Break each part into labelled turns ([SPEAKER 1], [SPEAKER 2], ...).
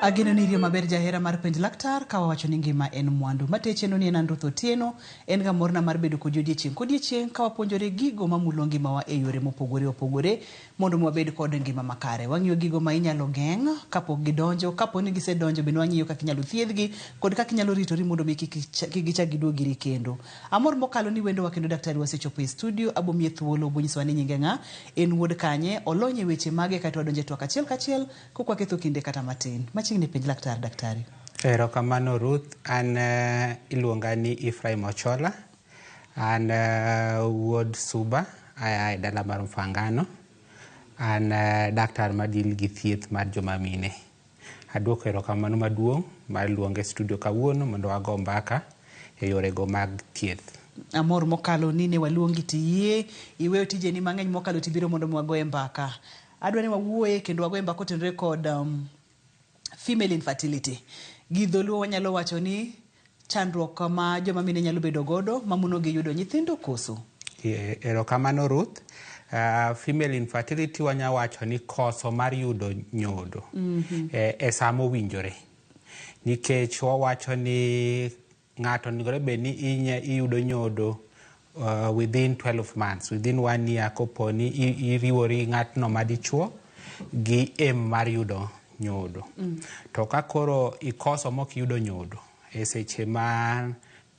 [SPEAKER 1] Ageno ni rio maber jahera mar Penj Laktar ka wawacho ni ngima en mwandu. Mateche no ni en Andruth Otieno, en ga morna mar bedo kod odiechieng' ka wapuonjore gigo mamulo ngimawa e yore mopogore opogore mondo wabed kod ngima makare. Wang'iyo gigo ma inyalo geng' kapok gidonjo, kapo ni gisedonjo bende wang'iyo kaka inyalo thiedhgi kod kaka inyalo ritori mondo kik gichak giduogiri kendo. Amor mokalo ni wendo wa kendo daktari wasechopo e studio, abomie thuolo bonyiso ni nyinge ng'a, en wuod kanye, olonye weche mage kata wadonje twak achiel kachiel kokwa ketho kinde kata matin. Machiegni Penj Laktar, daktari.
[SPEAKER 2] Erokamano Ruth, an iluonga ni Ephraim Ochola, an wuod Suba, aya dala mar Mfangano, an daktar madil gi thieth mar joma mine. Aduoko erokamano maduong' mar luonge studio kawuono mondo wago mbaka e yorego mag thieth.
[SPEAKER 1] Amor mokalo ni ne waluongi tiyie, iweyo tijeni mang'eny mokalo tibiro mondo wagoe mbaka. Adwa ni wawuoye kendo wagoe mbaka otenore kod female infertility. Gi dholuo wanyalo wacho ni chandruok ma joma mine nyalo bedo godo mamonogi yudo nyithindo koso.
[SPEAKER 2] Erokamano Ruth, female infertility wanyalo wacho ni koso mar yudo nyodo e sama owinjore. Nikech wawacho ni ng'ato nigore bed ni iyudo nyodo within 12 months, within 1 year kopo ni iriwori ng'atno madichuo gi mar yudo nyodo. To ka koro ikoso mok yudo nyodo e seche ma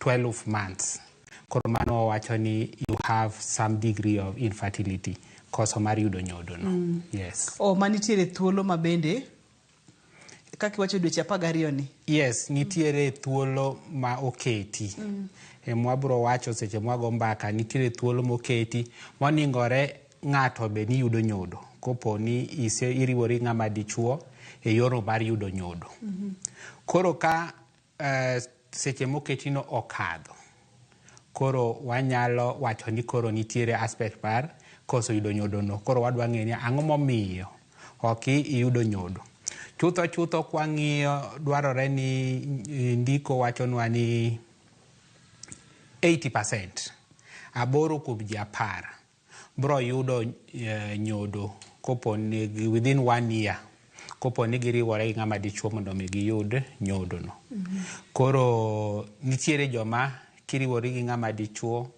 [SPEAKER 2] 12 months, koro mano wacho ni you have some degree of infertility, koso mar yudo nyodo no. Yes.
[SPEAKER 1] Manitiere thuolo mabende kaki wacho dweche 12 ni.
[SPEAKER 2] Yes, nitiere thuolo ma oketi. Mwabro wacho seche mwago mbaka nitiere thuolo moketi moningore ng'ato be ni yudo nyodo kopo ni iriwori ng'ama dichuo e yoro mar yudo nyodo. Koro ka seche moketi no okadho, koro wanyalo wacho ni koro nitiere aspect mar koso yudo nyodo no. Koro wadwa ng'eni ang'o momiyo ok iyudo nyodo. Chutho kwang'iyo dwarore ni ndiko wachonwa ni 80%, aboro kuom ji 10 bro yudo nyodo kopo ni within 1 year, kopo ni giriwore gi ng'ama dichuo mondo mi giyud nyodo no. Koro nitiere joma kiriwori gi ng'ama dichuo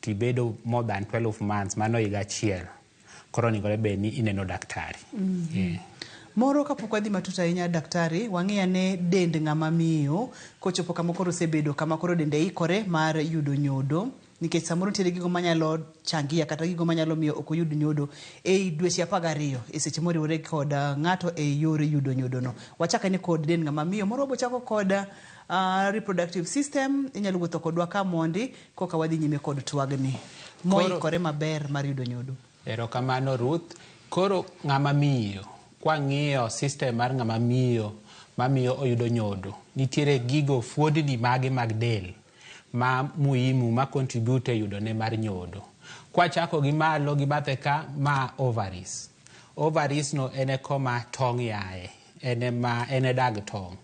[SPEAKER 2] tibedo more than 12 months, mano higa achiel, koro nigore bed ni ineno daktari.
[SPEAKER 1] Moro kapok wadhi matut ahinya daktari, wang'iya ne dend ng'ama miyo kochopo kama koro osebedo kama koro dende ikore mar yudo nyodo, nikech samoro nitiere gigo manyalo changia kata gigo manyalo miyo ok oyud nyodo e dweche 12 e seche moriwore kod ng'ato e yore yudo nyodo no. Wachaka ni kod dend ng'ama miyo, moro bochako kod reproductive system, inyalo wuotho kodwa ka mondi koka wadhi nyime kod twagni moikore maber mar yudo nyodo.
[SPEAKER 2] Erokamano Ruth, koro ng'ama miyo kwang'iyo system mar ng'ama miyo mamiyo oyudo nyodo, nitiere gigo fuondni mage mag del ma muhimu ma contribute yudo ne mar nyodo. Kwachako gi malo gi bathe ka ma ovaries. Ovaries no ene koma tong' yae, ene dag tong'.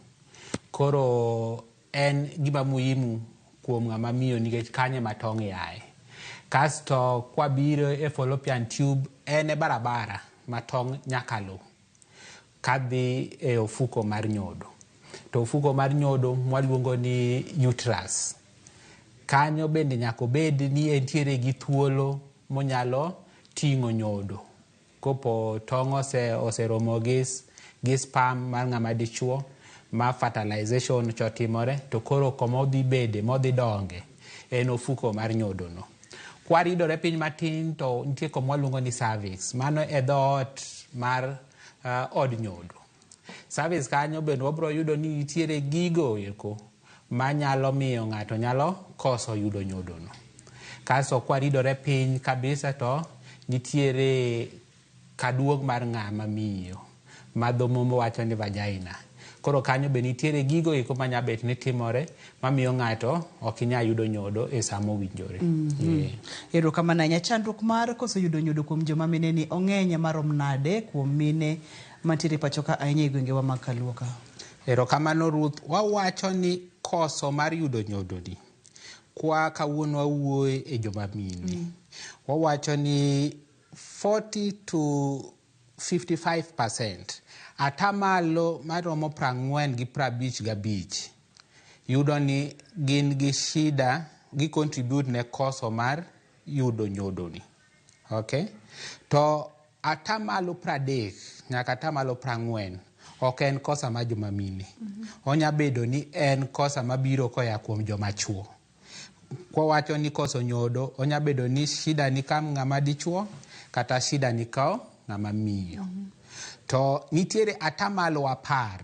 [SPEAKER 2] Koro en gima muhimu kuom ng'ama miyo nikech kanye ma tong' yae. Kasto kwabiro e fallopian tube, ene barabara ma tong' nyakalo kadhi e ofuko mar nyodo. To ofuko mar nyodo mwaluongo ni uterus. Kanyo bende nyako bed ni entiere gi thuolo monyalo ting'o nyodo. Kopo tong' oseromo gi sperm mar ng'ama dichuo ma fertilization chotimore, to koro komodhi bede modhi donge en ofuko mar nyodo no. Kwaridore piny matin to nitie komwaluongo ni cervix. Mano e dhoot mar od nyodo. Cervix kanyo bende wabro yudo ni nitiere gigo eko manyalo miyo ng'ato nyalo koso yudo nyodo no. Kaso kwaridore piny kabisa to nitiere kaduog mar ng'ama miyo ma dhomomo wacho ni vagina. Koro kanyo be nitiere gigo eko manyabet ni timore mamiyo ng'ato ok inyal yudo nyodo e samo owinjore.
[SPEAKER 1] Erokamano ahinya. Chandruok mar koso yudo nyodo kuom joma mine ni ong'eny marom nade kuom mine mantiere pachoka ahinya e gwengewa mag Kaluo ka?
[SPEAKER 2] Erokamano Ruth, wawacho ni koso mar yudo nyodo ni kwa kawuono wawuoye e joma mine. Wawacho ni 40 to 55%. Atamalo maromo 45 yudo ni gin gi shida gi contribute ne koso mar yudo nyodo ni. Okay? To atamalo 30 nyaka atamalo 40 ok en kosa ma joma mine. Onya bedo ni en kosa mabiro koya kuom joma chuo. Kwa wacho ni koso nyodo, onya bedo ni shida ni kam ng'ama dichuo kata shida ni ka ng'ama miyo. To nitiere atamalo 10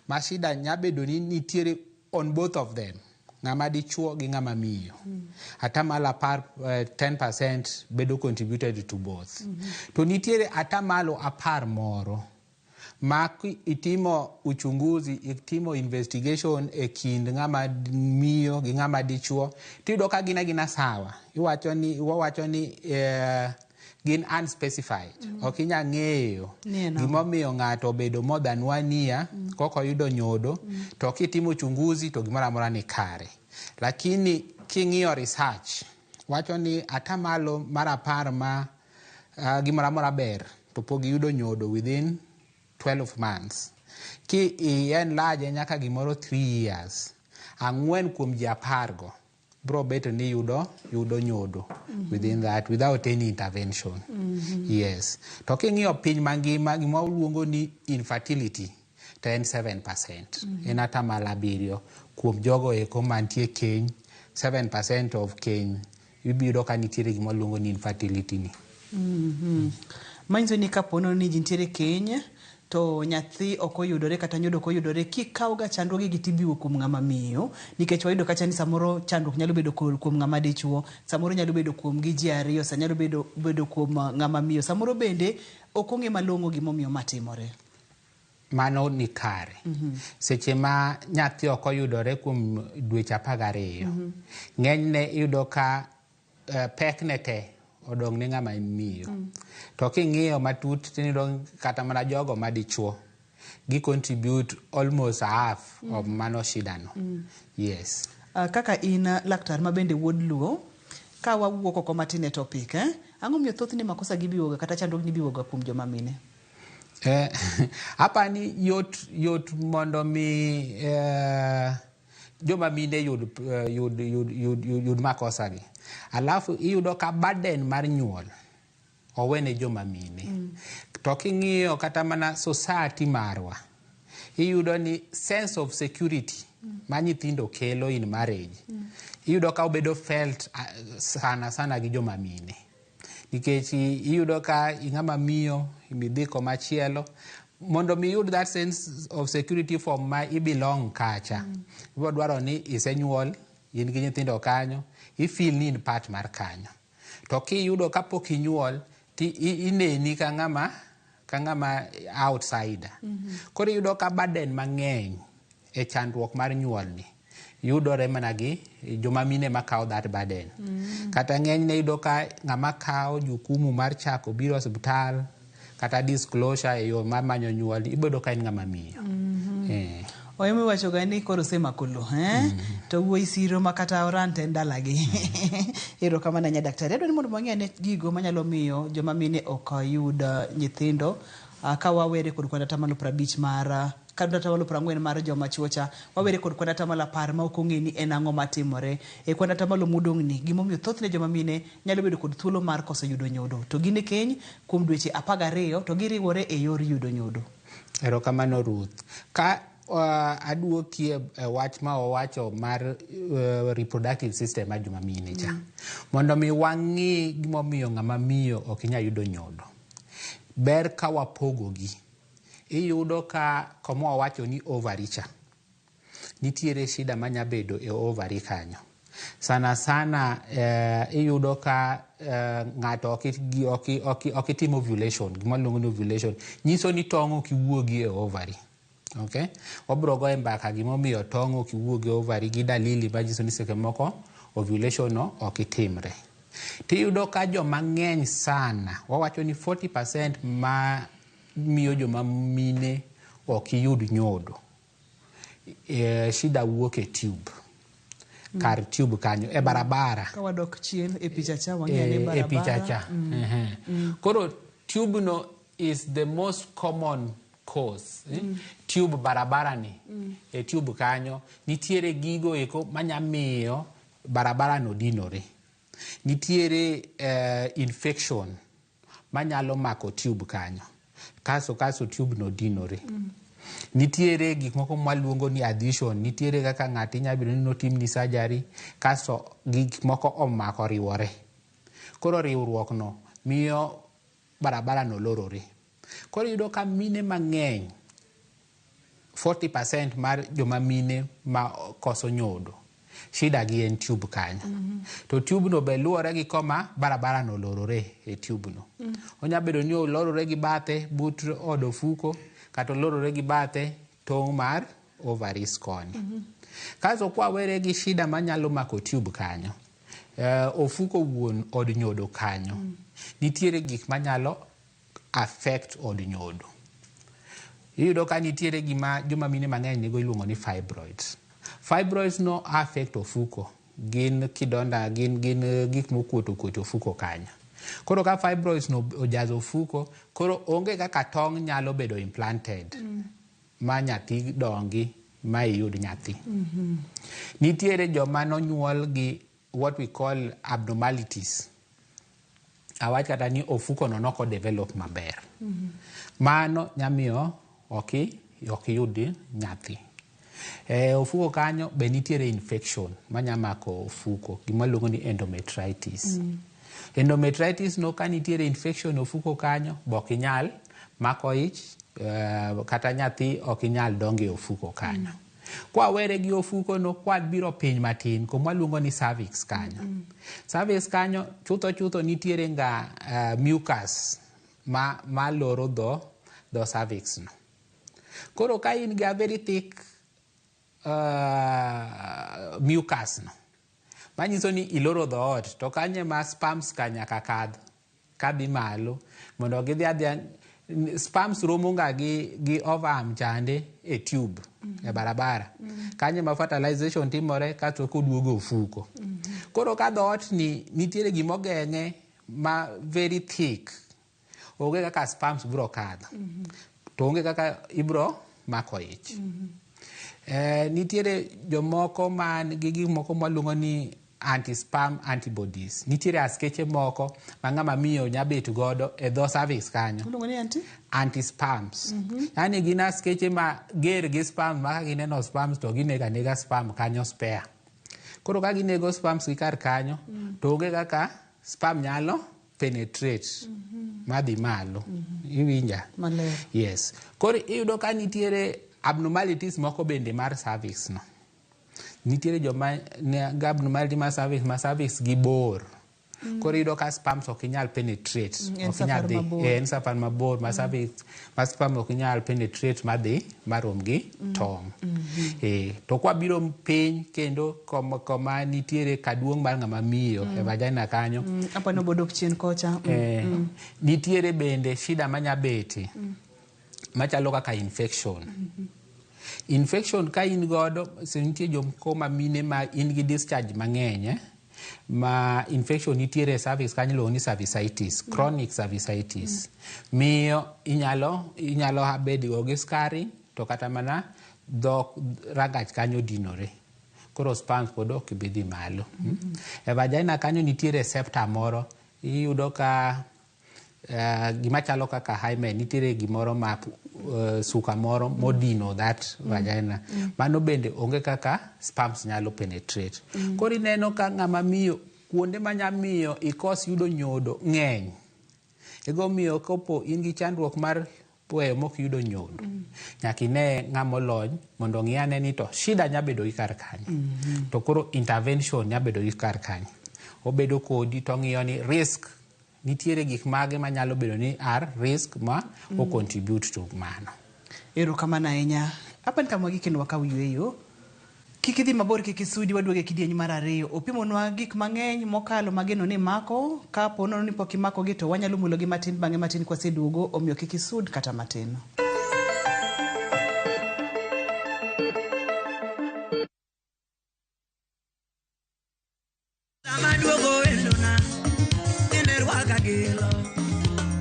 [SPEAKER 2] ma shida nya bedo ni nitiere on both of them, ng'ama dichuo gi ng'ama miyo. Atamalo 10% bedo contributed to both. To nitiere atamalo 10 moro ma itimo uchunguzi, itimo investigation e kind ng'ama miyo gi ng'ama dichuo, tiyudo ka gina sawa. Iwacho ni gin unspecified. Ok inya ng'eyo gimomiyo ng'ato obedo more than 1 year koko yudo nyodo, to kitimo uchunguzi to gimoro amora ni kare. Lakini king'iyo research, wacho ni atamalo mar 10 ma gimoro amora ber to pok yudo nyodo within 12 months. Ki en laje nyaka gimoro 3 years. 4 kuom ji 10 go bro beto ni yudo nyodo within that without any intervention. Yes. To king'iyo piny mangima gima luongo ni infertility to en 7%. En atamalo 7 kuom jogo eko mantie keny. 7% of keny ibiro ka nitiere gima luongo ni infertility ni.
[SPEAKER 1] Manyiso ni kapono ni jintiere keny to nyathi okoyudore kata nyodo okoyudore, kikaw ga chandruoge gi tibiwo kuom ng'ama miyo, nikech wayudo kacha ni samoro chandruok nyalo bedo kuom ng'ama dichuo, samoro nyalo bedo kuom gi ji ariyo, nyalo bedo kuom ng'ama miyo, samoro bende ok ong'e malong'o gimomiyo matimore.
[SPEAKER 2] Mano ni kare. Seche ma nyathi okoyudore kuom dweche 12, ng'enyne iyudo ka pekne te odong' ne ng'ama miyo. To king'iyo matut tinidong kata mana jogo madichuo gi contribute almost half of mano shida no. Yes.
[SPEAKER 1] Kaka in laktar ma bende wuod Luo, ka wawuok oko matin e topic, ang'o miyo thothne makosa gibiwoga kata chandruok ni biwoga kuom joma mine?
[SPEAKER 2] Hapa ni yot mondo mi joma mine yud makosa gi. Alafu iyudo ka burden mar nyuol owene joma mine. To king'iyo kata mana society marwa, iyudo ni sense of security ma nyithindo kelo in marriage, iyudo ka obedo felt sana gi joma mine. Nikech iyudo ka ing'ama miyo imidhiko machielo, mondo mi yud that sense of security from ma I belong kacha. Ibo dwaro ni isenyuol, in gi nyithindo kanyo, I feel ni in part mar kanyo. To kiyudo kapok inyuol, ineni ka ng'ama outsider. Koro iyudo ka burden mang'eny e chandruok mar nyuol ni yudore mana gi joma mine makawo that burden. Kata ng'enyne iyudo ka ng'ama kawo jukumu mar chako biro hospital kata disclosure e yo mar manyo nyuol, ibodo ka en ng'ama miyo.
[SPEAKER 1] Oyemi wacho ga ni koro semako lo, to wuoi siro makata orante ndalagi. Ero kama na nya daktari. Adwani mondo mang'e gigo manyalo miyo joma mine ok yud nyithindo, ka wawere kod kwanda atamalo 50 mar kata atamalo 40 mar joma chuo cha, wawere kod kwanda atamalo 10 ma ok ong'e ni en ang'o matimore. E kwanda atamalo modong' ni gimomiyo thothne joma mine nyalo bedo kod thuolo mar koso yudo nyodo. To gin e keny kuom dweche 12 to giriwore e yor yudo nyodo.
[SPEAKER 2] Ero kamano Ruth. Ka aduokie wach ma owacho mar reproductive system mar joma mine cha. Mondo mi wang'i gimomiyo ng'ama miyo ok inya yudo nyodo. Ber ka wapogogi. Iyudo ka komo wacho ni ovary cha, nitiere shida manya bedo e ovary kanyo. Sana iyudo ka ng'ato ok timo ovulation, gima luongo ni ovulation. Nyiso ni tong' ok wuogi e ovary. Okay? Wabro go mbaka gimomiyo tong' ok wuogi e ovary gi dalili manyiso ni seche moko ovulation no ok timre. Tiyudo ka joma ng'eny sana, wawacho ni 40% ma miyo joma mine ok yud nyodo, shida wuok e tube. Kar tube kanyo e barabara.
[SPEAKER 1] Ka wadok chien e picha cha wang'e ni barabara.
[SPEAKER 2] E picha cha. Koro tube no is the most common cause. Tube barabara ni. E tube kanyo. Nitiere gigo eko manyamiyo barabara no dinore. Nitiere infection manyalo mako tube kanyo. Kaso tube no dinore. Nitiere gik moko mwaluongo ni addition. Nitiere kaka ng'ati nyabiro ni notim ni surgery. Kaso gik moko omako riwore. Koro riwruok no miyo barabara no lorore. Koro yudo ka mine mang'eny 40% mar joma mine ma koso nyodo shida gi en tube kanyo. To tube no be luore gi koma barabara no lorore e tube no. Onya bedo ni olorore gi bathe but od ofuko kata olorore gi bathe tong' mar ovaries koni. Kaso kwa were gi shida manyalo mako tube kanyo. Ofuko wuon od nyodo kanyo. Nitiere gik manyalo affect od nyodo. Iyudo ka nitiere gima joma mine mang'eny nigo iluongo ni fibroids. Fibroids no affect ofuko. Gin kidonda, gin gik mokuoto ofuko kanyo. Koro ka fibroids no ojazo ofuko, koro onge kaka tong' nyalo bedo implanted. Ma nyathi dongi ma iyud nyathi. Nitiere joma nonyuol gi what we call abnormalities. Awach kata ni ofuko no noko develop maber. Mano nyamiyo okiyudi nyathi. Ofuko kanyo be nitiere infection manyamako ofuko. Gima luongo ni endometritis. Endometritis no ka nitiere infection ofuko kanyo bokinyal mako ich kata nyathi okinyal donge ofuko kanyo. Kwa were gi ofuko no kwa biro piny matin kuma luongo ni cervix kanyo. Cervix kanyo chutho nitiere nga mucus ma loro do cervix no. Koro ka in ga very thick mucus no. Manyiso ni iloro dhoot to kanye ma sperms kanya kadhi malo mondo gidhi adhiya sperms romo nga gi ovum chande e tube e barabara. Kanye ma fertilization timore kato koduogo ofuko. Koro ka dhoot ni nitiere gimogeng'e ma very thick. Onge kaka sperms bro kadho. To onge kaka ibro mako ich. Nitiere jomoko man gi gik moko mwaluongo ni anti-sperm antibodies. Nitiere askeche moko ma ng'ama miyo nyabet godo e dho cervix kanyo.
[SPEAKER 1] Luongo ni
[SPEAKER 2] anti-sperms. Yani gin askeche ma ger gi sperm ma gineno sperms to ginega sperm kanyo spare. Koro ka ginego sperms gi kar kanyo to onge kaka sperm nyalo penetrate madhi malo. Iwinja?
[SPEAKER 1] Maler.
[SPEAKER 2] Yes. Koro iyudo ka nitiere abnormalities moko bende mar cervix no. Nitiere joma abnormality mar cervix gi bor. Koro iyudo ka sperms okinyal penetrate. En safar mabor ma cervix ma sperm okinyal penetrate madhi marom gi tong'. To kwa biro piny kendo koma nitiere kaduong' mar ng'ama miyo e vagina kanyo.
[SPEAKER 1] Apa no bodok chien kocha.
[SPEAKER 2] Nitiere bende shida manyabete machalo kaka infection. Infection ka in godo, se nitie jomko ma mine ma in gi discharge mang'eny, ma infection nitiere cervix kanyo luongo ni cervicitis, chronic cervicitis. Miyo inyalo habedi go gi scarring to kata mana dhok ragach kanyo dinore. Koro sperms pod ok bidhi malo. E vagina kanyo nitiere receptor moro. Iyudo ka gima chalo kaka hymen, nitiere gimoro ma suka moro modino that vagina. Mano bende onge kaka sperms nyalo penetrate. Koro ineno ka ng'ama miyo kuonde manyamiyo ikos yudo nyodo ng'eny. Ego miyo kopo in gi chandruok mar weyo mok yudo nyodo. Nyaka ine ng'ama lony mondo ng'i ane ni to shida nyabedo gi kar kanyo. To koro intervention nyabedo gi kar kanyo. Obedo kodi to ng'iyo ni risk nitiere gik mage manyalo bedo ni risk ma o contribute to mano.
[SPEAKER 1] Erokamano ahinya. Apa nkamwa gikendo wakaw yweyo. Kik idhi mabor, kik isudi, waduoge kidieny mar ariyo. Opimonwa gik mang'eny mokalo mageno ni mako. Ka ponono ni pok imako gi to wanyalo mulo gi matin bang'e matin kwaseduogo. Omiyo kik isud kata matin.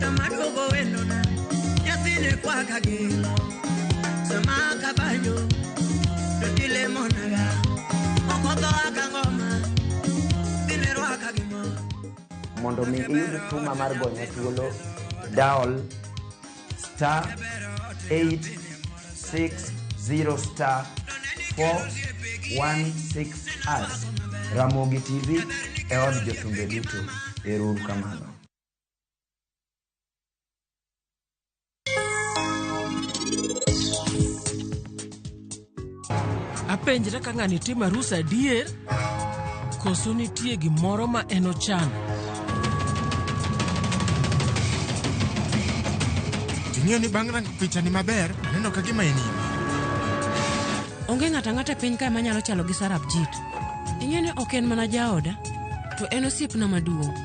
[SPEAKER 3] Tamaduogo endona Mondo mi iyud tuma mar gonya thuolo dial *860*416#. Ramogi TV e od jothumbe duto. Ero uru kamano.
[SPEAKER 4] Apenjra ka ng'ani timo arus adier, koso nitie gimoro ma en ochano.
[SPEAKER 5] Ing'eyo ni bang' rango picha ni maber, neno ka gima ini.
[SPEAKER 4] Onge ng'ata ng'ata piny ka manyalo chalo gi Sarabjit. Ing'eyo ni ok en mana jaoda, to en osiepna maduong'.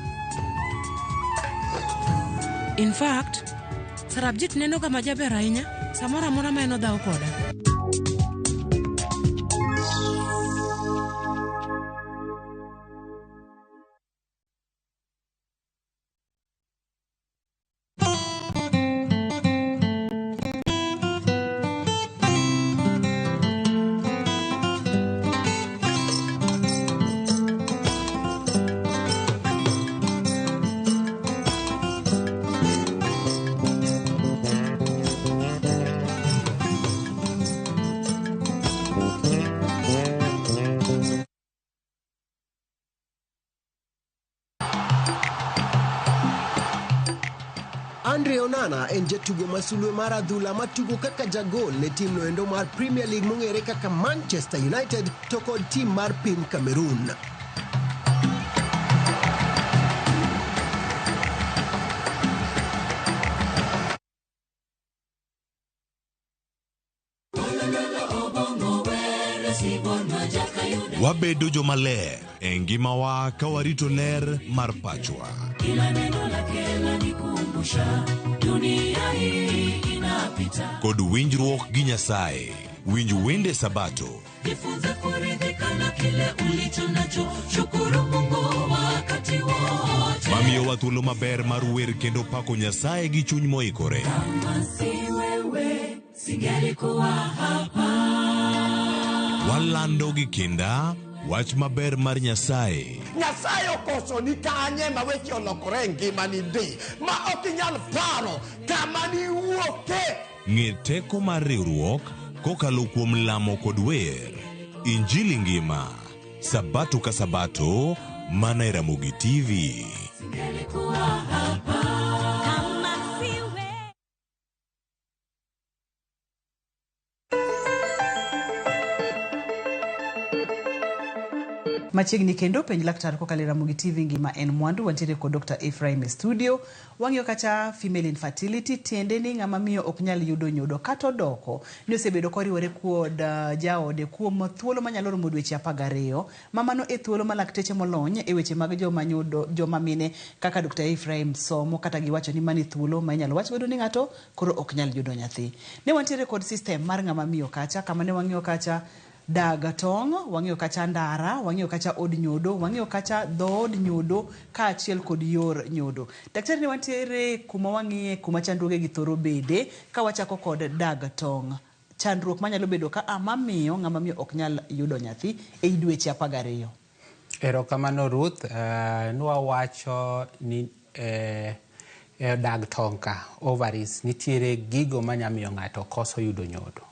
[SPEAKER 4] In fact, Sarabjit neno kama jaber ahinya, samora mora ma en odhaw koda.
[SPEAKER 6] En jatugo masulwe mar adhula matugo kaka jagol ne tim no endo mar Premier League mong'ere kaka Manchester United to kod tim mar piny Cameroon.
[SPEAKER 7] Wabedo jomaler e ngimawa ka warito ler mar pachwa.
[SPEAKER 8] Kila neno lake lanikumbusha dunia hii inapita.
[SPEAKER 7] Kod winjruok gi Nyasaye, winj wende Sabato.
[SPEAKER 8] Jifunze kuridhika na kile ulicho nacho, shukuru Mungu wakati wote.
[SPEAKER 7] Mamiyo wa thuolo maber mar wer kendo pako Nyasaye gi chuny moikore.
[SPEAKER 8] Kama si wewe, singelikuwa hapa.
[SPEAKER 7] Walando gi kinda wach maber mar Nyasaye.
[SPEAKER 9] Nyasaye okoso ni kanye ma weche olokore ngima ni di ma ok inyal paro kama ni wuoke.
[SPEAKER 7] Ng'e teko mar riwruok kokalo kuom lamo kod wer. Injili ngima, Sabato ka Sabato, mana Ramogi TV.
[SPEAKER 8] Singelikuwa hapa.
[SPEAKER 1] Machiegni kendo penj laktar kokalo Ramogi TV ngima en mwandu. Wantiere kod Dr. Ephraim e studio. Wang'iyo kacha female infertility, tiende ni ng'ama miyo ok nyal yudo nyodo kata doko ni osebedo koriwore kod jaode kuom thuolo manyalo romo dweche 12. Mamano e thuolo ma lakteche molony e weche mag joma nyodo, joma mine kaka Dr. Ephraim somo kata giwacho ni mani thuolo ma inyalo wach godo ni ng'ato koro ok nyal yudo nyathi. Ne wantiere kod system mar ng'ama miyo kacha, kama ne wang'iyo kacha dagatong, wang'iyo kacha ndara, wang'iyo kacha od nyodo, wang'iyo kacha dhood nyodo ka achiel kod yor nyodo. Daktari ne wantiere kuma wang'iye kuma chandruoge gi thoro bede ka wachako kod dagatong. Chandruok manyalo bedo ka mamiyo ng'ama miyo ok nyal yudo nyathi e dweche 12.
[SPEAKER 2] Erokamano Ruth, nwa wacho ni dag tong ka ovaries nitiere gigo manyamiyo ng'ato koso yudo nyodo.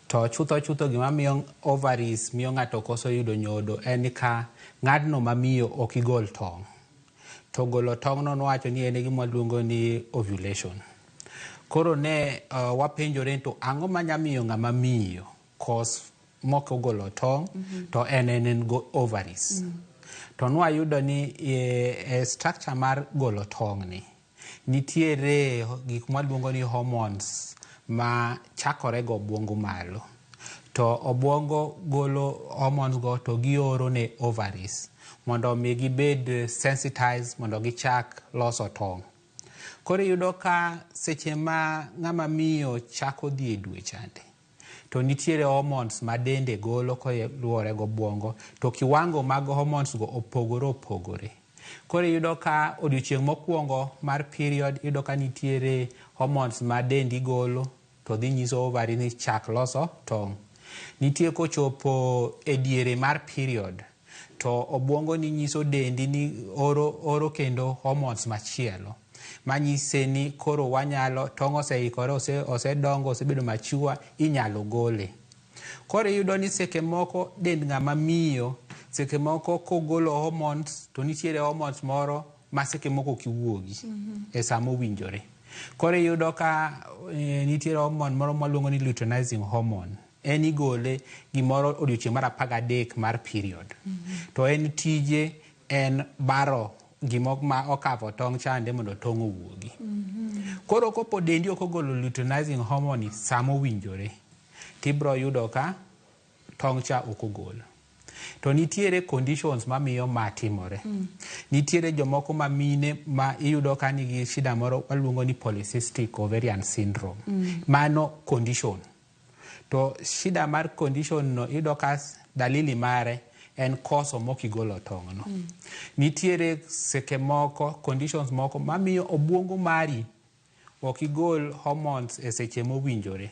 [SPEAKER 2] To chutho gima miyo ovaries miyo ng'ato koso yudo nyodo en ka ng'adno mamiyo ok igol tong'. To golo tong' no wacho ni en gima luongo ni ovulation. Koro ne wapenjore to ang'o manyamiyo ng'ama miyo kos moko golo tong' to en go ovaries. To nwayudo ni structure mar golo tong' ni nitiere gik maluongo ni hormones ma chakore go obwongo malo. To obwongo golo hormones go to gioro ne ovaries mondo mi gibed sensitized mondo gichak loso tong'. Koro yudo ka seche ma ng'ama miyo chako dhi e dwe chande to nitiere hormones ma dende golo koluwore go obwongo, to kiwango mag hormones go opogore. Koro yudo ka odiochieng' mokwongo mar period yudo ka nitiere hormones ma dendi golo to dhi nyiso ovari ni chak loso tong'. Nitie kochopo e diere mar period to obwongo ni nyiso dendi ni oro kendo hormones machielo manyise ni koro wanyalo tong' oseikore osedongo osebedo machua inyalo gole. Koro iyudo ni seke moko dend ng'ama miyo seke moko kogolo hormones to nitiere hormones moro ma seke moko kiwuogi e samo winjore. Koro iyudo ka nitiere hormone moro mwaluongo ni luteinizing hormone. En igole gimoro odiochieng' mar 13 mar period. To en tije en baro gimok ma okavo tong' chande mondo tong' owuogi. Koro kopo dendi okogolo luteinizing hormone samo winjore tibro yudo ka tong' cha okogolo. To nitiere conditions mamiyo matimore. Nitiere jomoko ma mine ma iyudo ka nigi shida moro waluongo ni polycystic ovarian syndrome. Mano condition. To shida mar condition no iyudo ka dalili mare en koso mokigolo tong' no. Nitiere seke moko conditions moko mamiyo obwongo mari okigol hormones e seche mowinjore.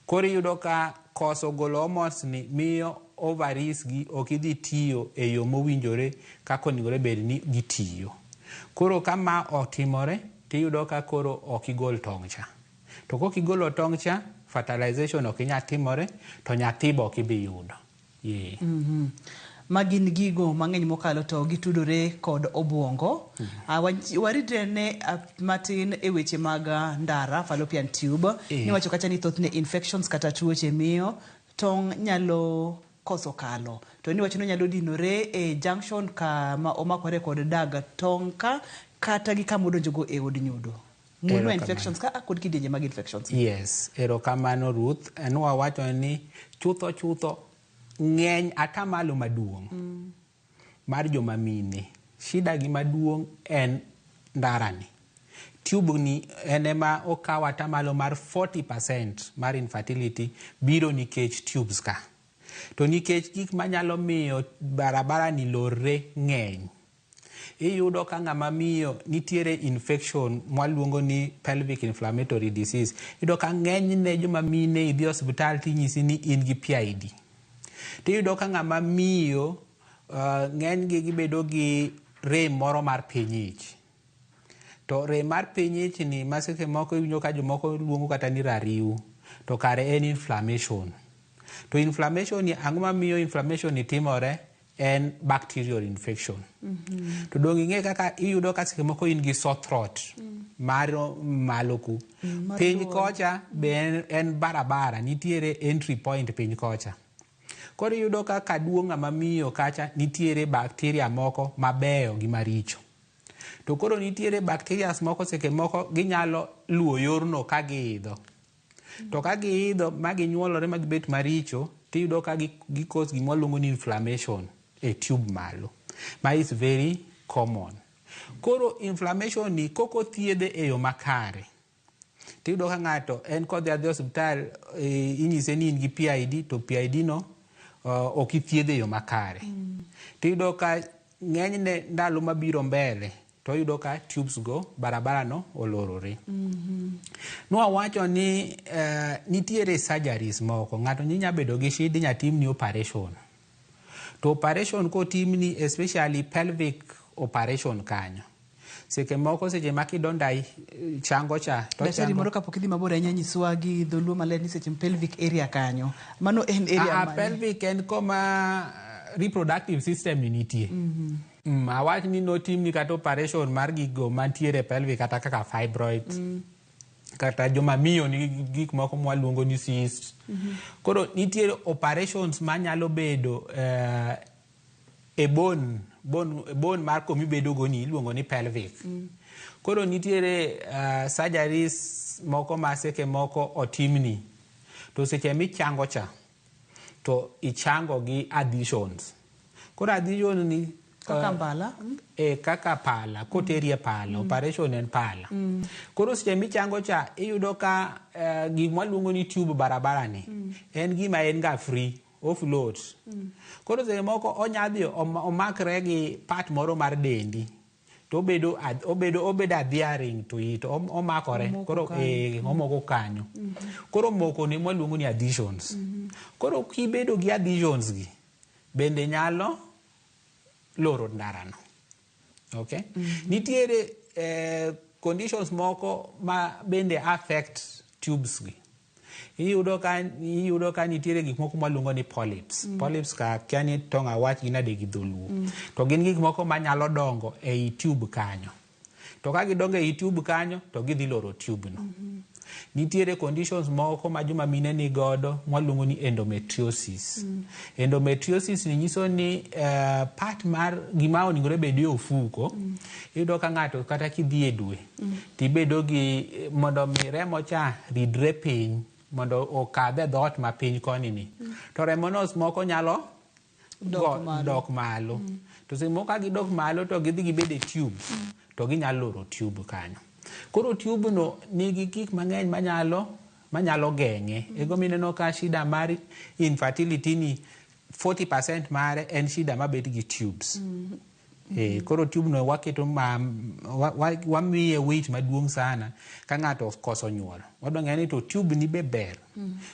[SPEAKER 2] Koro iyudo ka koso golo hormones ni miyo ovaries gi okidhi tiyo e yo mowinjore kako onigore bed ni gitiyo. Koro kama otimore tiyudo ka koro okigol tong' cha. To kokigolo tong' cha fertilization okinya timore to nyathi bo kibi yudo.
[SPEAKER 1] Magin gigo mang'eny mokalo to gitudore kod obwongo. Waridre ne matin e weche mag ndara fallopian tube. Niwacho kacha ni thothne infections kata tuoche miyo tong' nyalo koso kalo. To niwacho ni nyalo dinore e junction kama omakore kod dag tong' ka kata gi kama odonjogo e od nyodo. Muno infections ka kod kidienje mag infections.
[SPEAKER 2] Yes, erokamano Ruth. Enwa wacho ni chutho ng'eny atamalo maduong' mar joma mine. Shida gi maduong' en ndarani. Tube ni enema okawa atamalo mar 40% mar infertility biro nikech tubes ka. To nikech gik manyalo miyo barabara ni lorre ng'eny. Iyudo ka ng'ama miyo nitiere infection mwaluongo ni pelvic inflammatory disease. Iyudo ka ng'eny ne joma mine idhi hospital tinyisi ni in gi PID. Tiyudo ka ng'ama miyo ng'eny gi gibedo gi rem moro mar piny ich. To rem mar piny ich ni maseke moko iwinjo ka jomoko luongo kata ni rariw. To kare en inflammation. To inflammation ni ang'o mamiyo inflammation ni timore en bacterial infection. To dong ing'e kaka iyudo ka seke moko in gi sore throat maro maloku. Piny kocha be en barabara nitiere entry point piny kocha. Koro iyudo ka kaduong' ng'ama miyo kacha nitiere bacteria moko mabeyo gi maricho. To koro nitiere bacteria moko seke moko ginyalo luwo yorno ka giidho. To ka giidho ma ginyuolore ma gibet maricho tiyudo ka gikos gima luongo ni inflammation e tube malo. Ma is very common. Koro inflammation ni koko thiedhe e yo makare. Tiyudo ka ng'ato en kodhi adhi hospital inyise ni in gi PID to PID no ok ithiedhe yo makare. Tiyudo ka ng'enyne ndalo mabiro mbele to yudo ka tubes go barabara no olorore. Nwa wacho ni nitiere surgeries moko. Ng'ato nya bedo gi shida nya timni operation. To operation ko timni especially pelvic operation kanyo. Seke moko seche makidonda chango cha
[SPEAKER 1] to chango moro kapok idhi mabor anya nyiswa gi dholuo maler ni seche pelvic area kanyo. Mano en area mane?
[SPEAKER 2] Pelvic en koma reproductive system ni nitie. Awach ni no timni kata operation mar gigo mantiere pelvic kata kaka fibroids. Kata joma miyo ni gik moko mwaluongo ni cyst. Koro nitiere operations manyalo bedo e bone mar komi bedo go ni iluongo ni pelvic. Koro nitiere surgeries moko maseke moko otimni. To seche michango cha to ichango gi adhesions. Koro adhesion ni
[SPEAKER 1] kaka mbala
[SPEAKER 2] kaka pala koterie pala operation en pala. Koro seche michango cha iyudo ka gima luongo ni tube barabara ni en gima en ga free offload. Koro seche moko onyadhi omakre gi part moro mar dendi to obedo adhering to it omakore koro omoko kanyo koro moko ni mwaluongo ni adhesions koro kibedo gi adhesions gi bende nyalo loro ndarano. Okay? Nitiere conditions moko ma bende affect tubes gi. Iyudo ka nitiere gik moko mwaluongo ni polyps. Polyps ka kiani tong' awach ginade gi dholuo. To gin gik moko manyalo dongo ei tube kanyo. To ka gidongo ei tube kanyo to gidhi loro tube no. Nitiere conditions moko ma joma mine ni godo mwaluongo ni endometriosis. Endometriosis ni nyiso ni part mar gima onigore bedie ofuko. Iyudo ka ng'ato kata kidhi e dwe tibedo gi mondo mi remo cha ridre piny mondo okadhe dhoot ma piny koni ni. To remonos moko nyalo dok malo. To se moko gidok malo to gidhi gibede tube to ginyalo loro tube kanyo. Koro tube no nigi gik mang'eny manyalo geng'e. Ego mineno ka shida mar infertility ni 40% mare en shida mabed gi tubes. Koro tube no waketo wamiye weight maduong' sana ka ng'ato koso nyuol. Wadwang'e ni to tube ni be ber.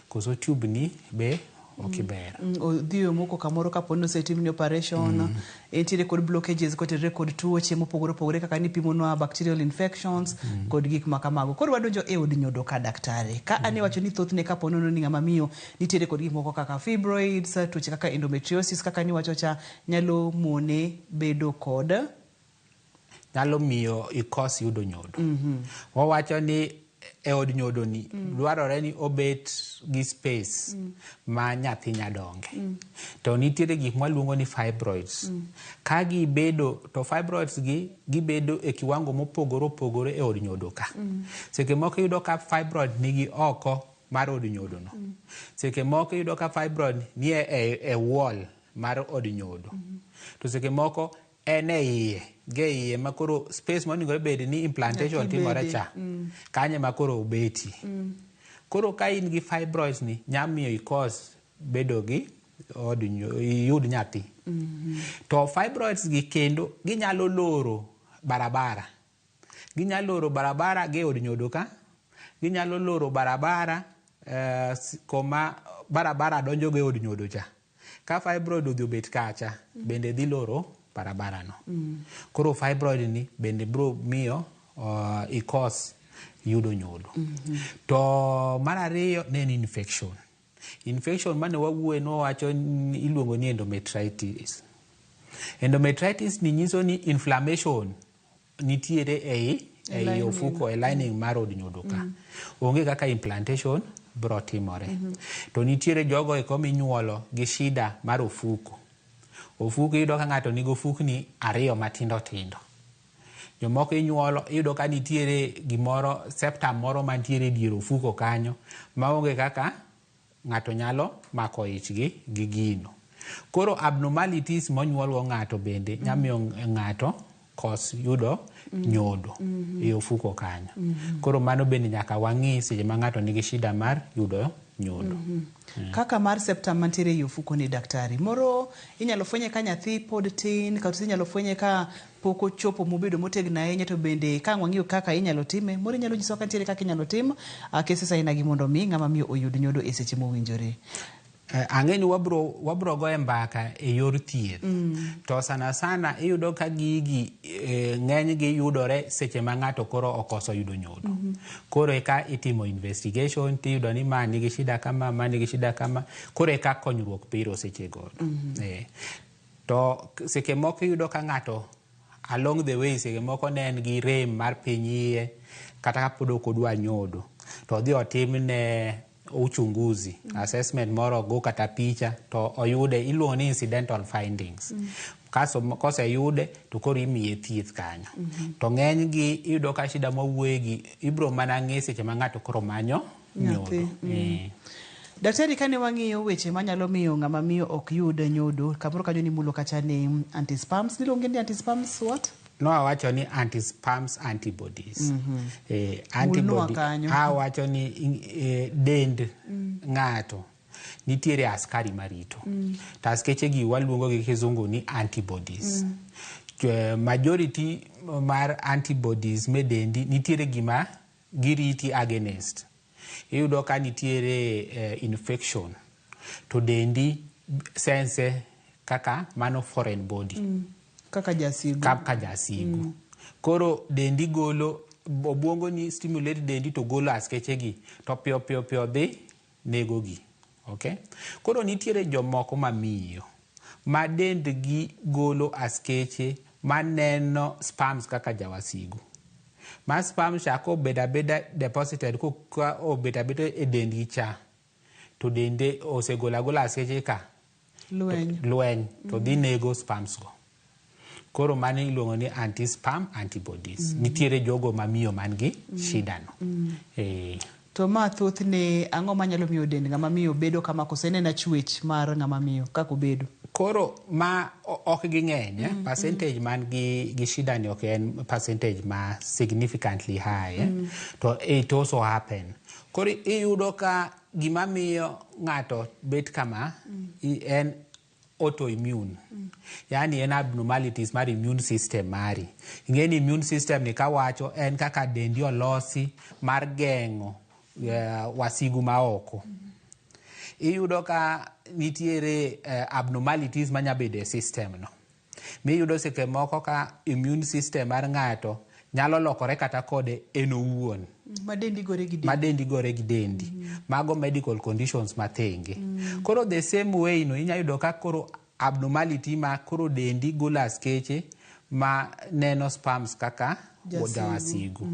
[SPEAKER 2] Koso tube ni be okiber.
[SPEAKER 1] Odhiyo moko kamoro kapono setimni operation. Entiere kod blockages kotere kod tuoche mopogore opogore kaka ni pimonwa bacterial infections kod gik makamago. Koro wadonjo e od nyodo ka daktari. Ka ane wacho ni thothne kapono ni ng'ama miyo nitiere kod gik moko kaka fibroids, tuoche kaka endometriosis kaka ni wacho cha nyalo mone bedo kod
[SPEAKER 2] nyalo miyo ikos yudo nyodo. Wawacho ni e od nyodo ni dwarore ni obet gi space ma nyathi nyadonge. To nitiere gik mwaluongo ni fibroids. Ka gibedo to fibroids gibedo e kiwango mopogore opogore e od nyodo ka. Seke moko yudo ka fibroid nigi oko mar od nyodo no. Seke moko yudo ka fibroid ni e wall mar od nyodo. To seke moko en e iye ge makoro space monigore bed ni implantation timore cha kanye makoro obeti. Koro ka in gi fibroids ni nyamiyo ikos bedo gi yud nyathi. To fibroids gi kendo ginyalo loro barabara. Ginyalo loro barabara ge od nyodo ka. Ginyalo loro barabara koma barabara donjo ge od nyodo cha. Ka fibroid odhi obet kacha bende dhi loro barabara no. Koro fibroid ni bende bro miyo ikos yudo nyodo. To mar ariyo ne en infection. Infection mane wawuoye no wacho iluongo ni endometritis. Endometritis ni nyiso ni inflammation nitiere ei ofuko e lining mar od nyodo ka. Onge kaka implantation bro timore. To nitiere jogo eko minyuolo gi shida mar ofuko. Ofuko iyudo ka ng'ato nigo ofukni ariyo matindo tindo. Jomoko inyuolo iyudo ka nitiere gimoro septum moro mantiere dier ofuko kanyo maonge kaka ng'ato nyalo mako ich gi gino. Koro abnormalities monyuolgo ng'ato bende nyamiyo ng'ato kos yudo nyodo e ofuko kanyo. Koro mano bende nyaka wang'i seche ma ng'ato nigi shida mar yudo nyodo.
[SPEAKER 1] Kaka mar septum mantiere e ofuko ni daktari. Moro inyalo fwenye ka nyathi pod tin, kata inyalo fwenye ka poko chopo mobedo motegna ahinya to bende ka wang'iyo kaka inyalo time. Moro inyalo nyiso ka nitiere kaka inyalo tim kese aina gi mondo mi ng'ama miyo oyud nyodo e seche mowinjore.
[SPEAKER 2] Ang'eni wabro go mbaka e yor thieth. To sana iyudo ka gigi ng'eny gi yudore seche ma ng'ato koro okoso yudo nyodo. Koro eka itimo investigation tiyudo ni ma nigi shida kama, ma nigi shida kama. Koro eka konyruok biro seche godo. To seche moko iyudo ka ng'ato along the way seche moko ne en gi rem mar piny iye kata kapod ok odwa nyodo. To odhi otimne uchunguzi, assessment moro go kata picha to oyude iluongo ni incidental findings. Kaso kose yude to koro imiye thieth kanyo. To ng'eny gi iyudo ka shida mawuoye gi ibro mana ng'e seche ma ng'ato koro manyo nyodo.
[SPEAKER 1] Daktari kane wang'iyo weche manyalo miyo ng'ama miyo ok yud nyodo, kamoro kanyo ni mulo kacha ni antispams. Niluonge ni antispams what?
[SPEAKER 2] No awacho ni antispams antibodies. Antibody awacho ni dend ng'ato nitiere askari marito. To askeche gi waluongo gi kizungu ni antibodies. majority mar antibodies medendi nitiere gima giriti against. Iyudo ka nitiere infection to dendi sense kaka mano foreign body.
[SPEAKER 1] Kaka jasigu.
[SPEAKER 2] Kaka jasigu. Koro dendi golo, obwongo ni stimulate dendi to golo askechegi to pio dhi negogi. Okay? Koro nitiere jomoko mamiyo ma dendgi golo askeche maneno sperms kaka jawasigu. Ma sperms chako beda deposited ko beda e dendgi cha. To dende osegola askeche ka. Lueny. To dhi nego sperms go. Koro mani iluongo ni anti-sperm antibodies. Nitiere jogo mamiyo mangi shida no.
[SPEAKER 1] To ma thoth ne ang'o manyalo miyo dend ng'ama miyo bedo kama kosenena chwech mar ng'ama miyo kako bedo.
[SPEAKER 2] Koro ma ok ging'eny, percentage man gi shida ni ok en percentage ma significantly high. To it also happen. Koro iyudo ka gima miyo ng'ato bet kama en autoimmune. Yani en abnormalities mar immune system mari. Ingeni immune system ni kawacho en kaka dendi olosi mar geng'o wasigu maoko. Iyudo ka nitiere abnormalities manyabede system no. Miyudo seke moko ka immune system mar ng'ato nyalo lokore kata kode en owuon.
[SPEAKER 1] Madendi
[SPEAKER 2] gore gi dendi. Mago medical conditions mathenge. Koro the same way no inyayudo ka koro abnormality ma koro dendi golo askeche ma neno sperms kaka jawasigu.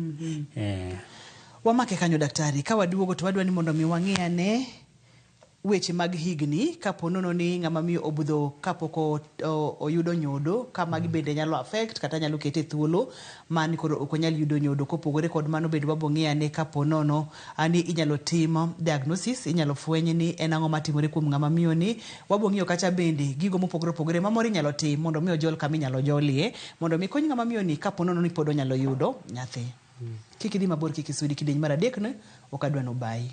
[SPEAKER 1] Wamake kanyo daktari, ka waduogo to wadwa ni mondo mi wang'iyane weche mag higni kapo nono ni ng'ama miyo obudho kapoko oyudo nyodo, kama gibende nyalo affect kata nyalo kete thuolo mani koro ok onyal yudo nyodo. Kopogore kod mano bende wabong'iyane kapo nono ani inyalo tim diagnosis, inyalo fweny ni en ang'o matimore kuom ng'ama miyo ni. Wabong'iyo kacha bende gigo mopogore opogore mamoro inyalo tim mondo mi ojol kama inyalo jolie mondo mi kony ng'ama miyo ni kapo nono ni pod onyalo yudo nyathi. Kiki di mabor kiki sudi kidenyi mar adek ne okadwa no bai.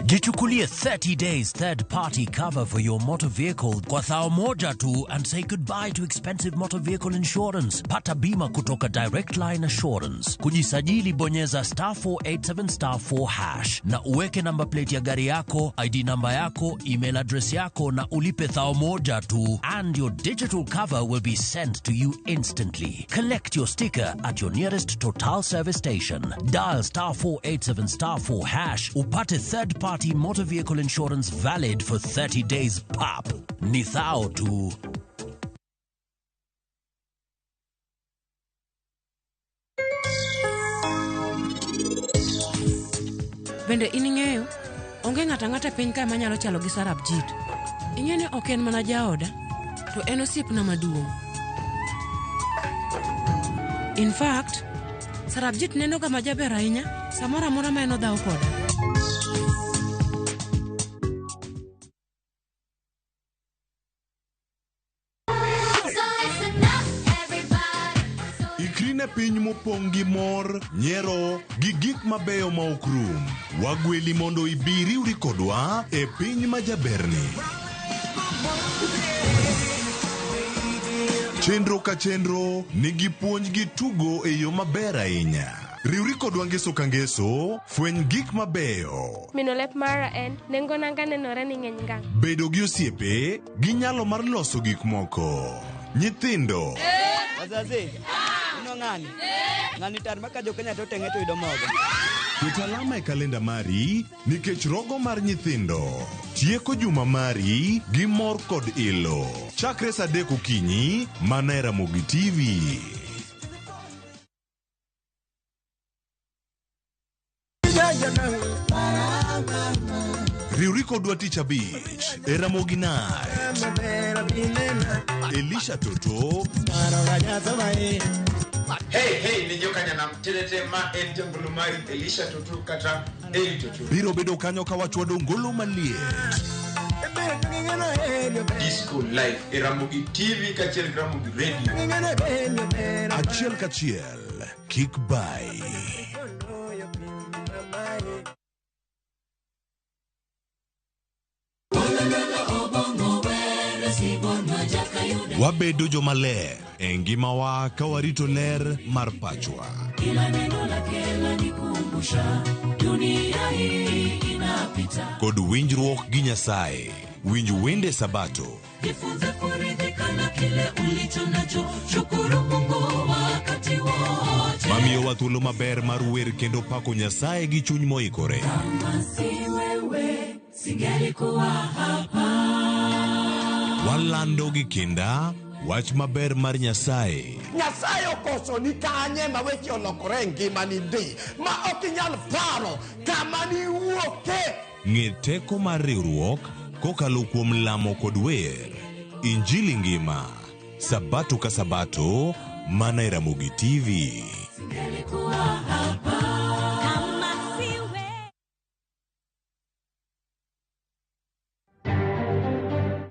[SPEAKER 10] Jichukulie 30 days third-party cover for your motor vehicle kwa thao moja tu and say goodbye to expensive motor vehicle insurance. Pata bima kutoka Direct Line Assurance. Kujisajili bonyeza *487*4# na uweke number plate ya gari yako, ID number yako, email address yako na ulipe thao moja tu and your digital cover will be sent to you instantly. Collect your sticker at your nearest Total service station. Dial *487*4# upate third-party motor vehicle insurance valid for 30 days pap. Ni thao tu.
[SPEAKER 4] Bende ining'eyo, onge ng'ata piny ka manyalo chalo gi Sarab Jit. Ing'eni ok en mana jaoda, to en osiepna maduong'. In fact, Sarab Jit neno ga majaber ahinya samora mora ma eno dhao koda.
[SPEAKER 7] Ikrine piny mopong' gi mor, nyiero, gi gik mabeyo ma ok rum. Wagweli mondo ibiri uri kodwa e piny majaberni. Chenro ka chenro nigi puonj gi tugo e yo maber ahinya. Riwri kodwa ngeso ka ngeso, fweny gik mabeyo.
[SPEAKER 11] Mino lep mara en, nengo nanga nenore ni ng'eny ngang.
[SPEAKER 7] Bedo gi osiepe, gi nyalo mar loso gik moko. Nyithindo.
[SPEAKER 12] Wazazi, ino ng'ani? Ng'ani tar maka jo Kenya to teng'e to yudo mogo.
[SPEAKER 7] Ket alama e kalenda mari, nikech rogo mar nyithindo. Tieko juma mari, gi mor kod ilo. Chakre sa 3 okinyi, mana e Ramogi TV. Riwri kodwa tich abich e Ramogi Night. Elisha Toto.
[SPEAKER 13] Hey, ni joka nyana mtelete ma en jambulu mari Elisha Toto kata Eli Toto.
[SPEAKER 7] Biro bedo kanyo ka wachwado ngolo maliet.
[SPEAKER 13] Disco live e Ramogi TV kachiel Ramogi Radio.
[SPEAKER 7] Achiel kachiel, kick by. Wabedo jomaler e ngimawa ka warito ler mar pachwa.
[SPEAKER 8] Kila neno lake lanikumbusha dunia hii inapita.
[SPEAKER 7] Kod winjruok gi Nyasaye, winj wende Sabato.
[SPEAKER 8] Jifunze kuridhika na kile ulicho nacho, shukuru Mungu wakati wote.
[SPEAKER 7] Mamiyo wa thuolo maber mar wer kendo pako Nyasaye gi chuny moikore.
[SPEAKER 8] Kama si wewe singelikuwa hapa.
[SPEAKER 7] Walando gi kinda wach maber mar Nyasaye.
[SPEAKER 9] Nyasaye okoso ni kanye ma weche olokore ngima ni di ma ok inyal paro kama ni wuoke.
[SPEAKER 7] Ng'e teko mar riwruok kokalo kuom lamo kod wer. Injili ngima, Sabato ka Sabato, mana e Ramogi TV.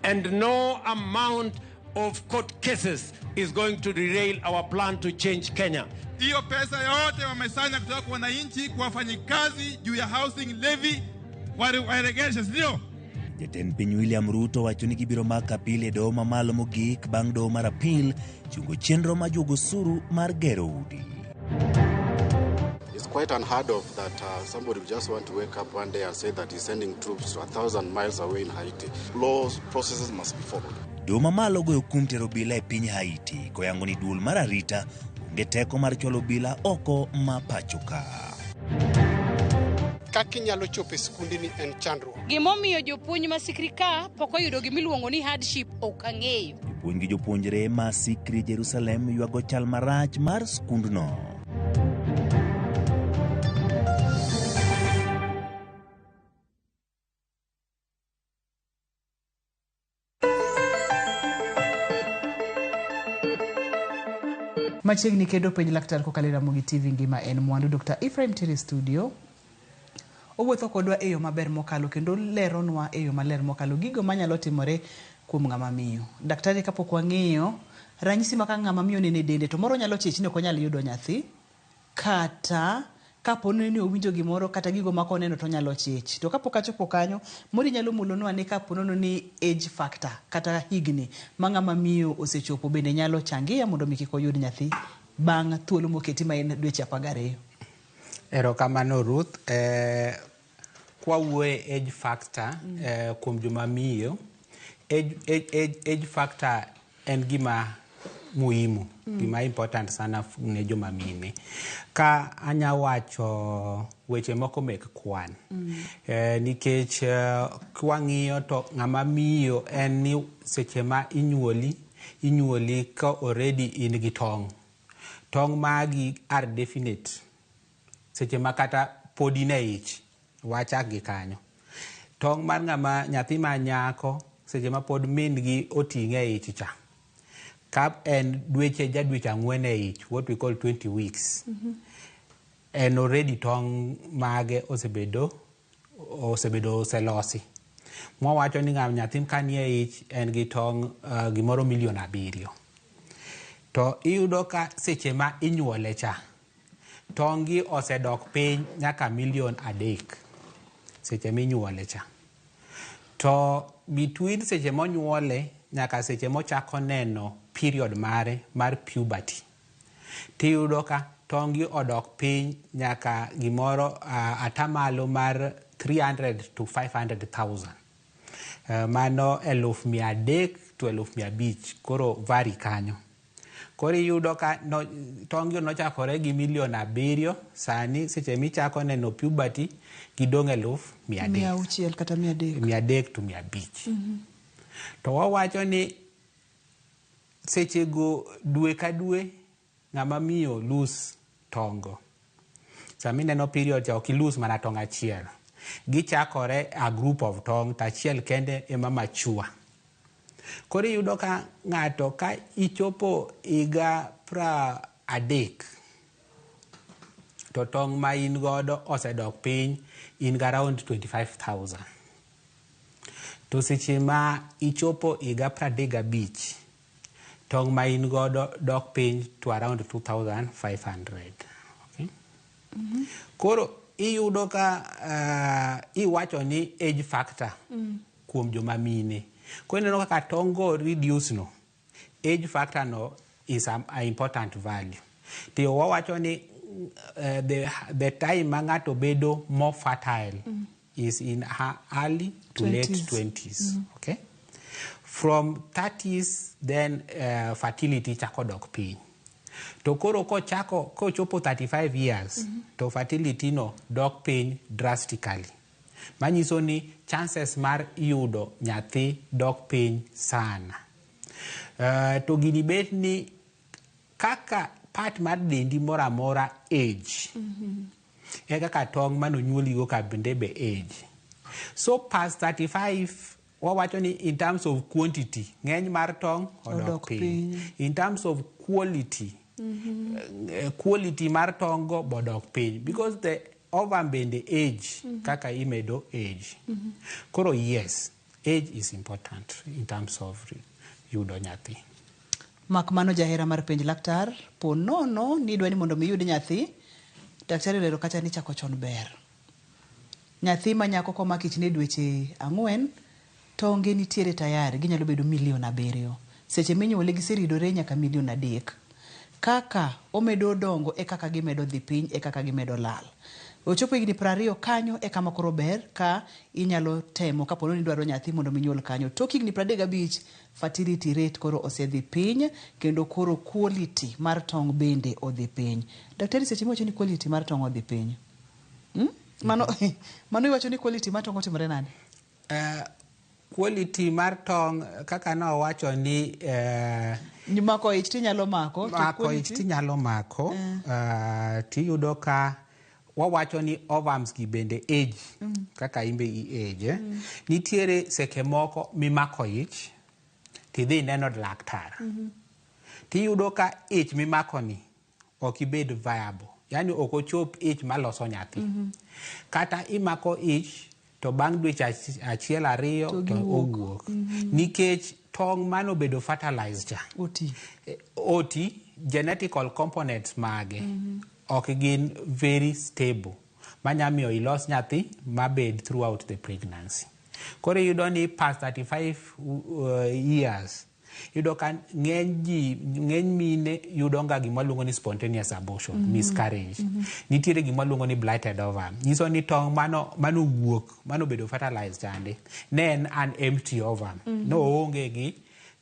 [SPEAKER 14] And no amount of court cases is going to derail our plan to change Kenya.
[SPEAKER 5] Hiyo pesa yote wamesanya kutoka kwa wananchi kwa wafanyikazi juu ya housing levy waregeshe, sio?
[SPEAKER 15] Jatend piny William Ruto wacho ni gibiro maka pile doho mamalo mogik bang' doho mar apil chungo chenro ma jogo osuru mar gero udi.
[SPEAKER 16] It's quite unheard of that somebody just want to wake up one day and say that he's sending troops 1,000 miles away in Haiti. Laws, processes must be followed.
[SPEAKER 15] Doho mamalo goyo kum tero obila e piny Haiti koyango ni duol mar arita onge teko mar cholo obila oko ma pacho ka.
[SPEAKER 17] Kaki nyalo chope skundi ni en chandruok.
[SPEAKER 18] Gimomiyo jopuonj masikri ka pok oyudo gimiluongo ni hardship ok ang'eyo.
[SPEAKER 15] Jopuonj gi jopuonjre masikri Jerusalem ywago chal marach mar skundno.
[SPEAKER 1] Machiegni kedo penj laktar kokalo Ramogi TV ngima en mwandu. Dr. Ephraim Tere studio. Owuotho kodwa e yo maber mokalo kendo leronwa e yo maler mokalo gigo manyalo timore kuom ng'ama miyo. Daktari kapok wang'iyo ranyisi ma ka ng'ama miyo nene dende to moro nyalo chich ni ok onyal yudo nyathi kata kaponi ni owinjo gimoro kata gigo ma koneno to nyalo chich. To kapok achopo kanyo mori nyalo mulonwa ni kaponono ni age factor kata higni ma ng'ama miyo osechopo bende nyalo changia mondo mi kik oyud nyathi bang' thuolo moketi ma en dweche 12.
[SPEAKER 2] Erokamano Ruth, kwa wuoye age factor kuom joma miyo, age factor en gima muhimu, gima important sana ne joma mine. Ka anya wacho weche moko mek kwan, nikech kwang'iyo to ng'ama miyo en ni seche ma inyuoli ka already in gi tong'. Tong' magi are definite. Seche makata podi ne ich wachak gi kanyo. Tong' mar ng'ama nyathi ma nyako seche ma pod min gi oting'e ich cha. Kap en dweche 4 e ich, what we call 20 weeks. And already tong' mage oselosi. Mwawacho ni ng'ama nyathi kanie ich en gi tong' gimoro 7 million. To iyudo ka seche ma inyuole cha tongi osedok piny nyaka 3 million seche minyuole cha. To between seche monyuole nyaka seche mochako neno period mare mar puberty tiyudo ka tongi odok piny nyaka gimoro atamalo mar 300 to 500,000. Mano 300,000 to 500,000 koro vari kanyo. Koro yudo ka tongio nochakore gi 7 million, sani seche michako neno puberty gidong 600,000
[SPEAKER 1] kata 300
[SPEAKER 2] to 500. To wawacho ni seche go dwe ka dwe ng'ama miyo lose tongo. Sami neno period cha ok lose mana tong' achiel. Gichakore a group of tong' tachiel kende ema mature. Koro yudo ka ng'ato ka ichopo iga 30 to tong' ma in godo osedok piny in around 25,000. To seche ma ichopo iga 35 tong' ma in godo dok piny to around 2,500. Okay? Koro iyudo ka iwacho ni age factor kuom joma mine. Koro neno kaka tongo reduce no age factor no is an important value. Tiyo wawacho ni the time ma ng'ato bedo more fertile is in her early to late 20s. Okay? From 30s, then fertility chako dok piny. To koro kochopo 35 years, to fertility no dok piny drastically. Manyiso ni chances mar yudo nyathi dok piny sana. To gini bet ni kaka part mar dendi mora mora age. E kaka tong manonyuoli go ka bende be age. So past 35, wawacho ni in terms of quantity, ng'eny mar tong odok piny. In terms of quality, quality mar tong go bodok piny. Because the ovum bende age, kaka imedo age. Koro yes, age is important in terms of yudo nyathi.
[SPEAKER 1] Mak mano jahera mar penj laktar, po nono ni dwani mondo mi yud nyathi, daktari lero kacha ni chako chon ber. Nyathi ma nyako komaki ne dweche 4, tonge nitiere tayari, ginyalo bedo 7,000,000. Seche minyuole giseridore nyaka 3,000,000. Kaka omedo dongo e kaka gimedo dhi piny, e kaka gimedo lal. Ochopo higni 20 kanyo e kama koro ber ka inyalo temo kapo ni dwaro nyathi mondo minyuol kanyo. Tok higni 35 fertility rate koro osedhi piny kendo koro quality mar tong bende odhi piny. Daktari seche mowacho ni quality mar tong odhi piny. Mano iwacho ni quality mar tong otimore nade?
[SPEAKER 2] Quality mar tong kaka no wacho ni
[SPEAKER 1] mako ich tinyalo mako.
[SPEAKER 2] Mako ich tinyalo mako. Tiyudo ka wawacho ni ovums gi bende age kaka imbe i age. Nitiere seke moko mimako ich tidhi neno laktar. Tiyudo ka ich mimako ni ok ibed viable. Yani ok ochop ich maloso nyathi. Kata imako ich to bang' dweche 1-2 to owuok. Nikech tong mano bedo fertilized ja. Oti genetical components mage ok gin very stable. Manyamiyo ilos nyathi mabed throughout the pregnancy. Kore yudo ni past 35 years, yudo ka ng'eny mine yudo nga gima luongo ni spontaneous abortion, miscarriage. Nitiere gima luongo ni blighted ovum. Nyiso ni tong mano wuok, mano bedo fertilized chande. Ne en an empty ovum. No onge gi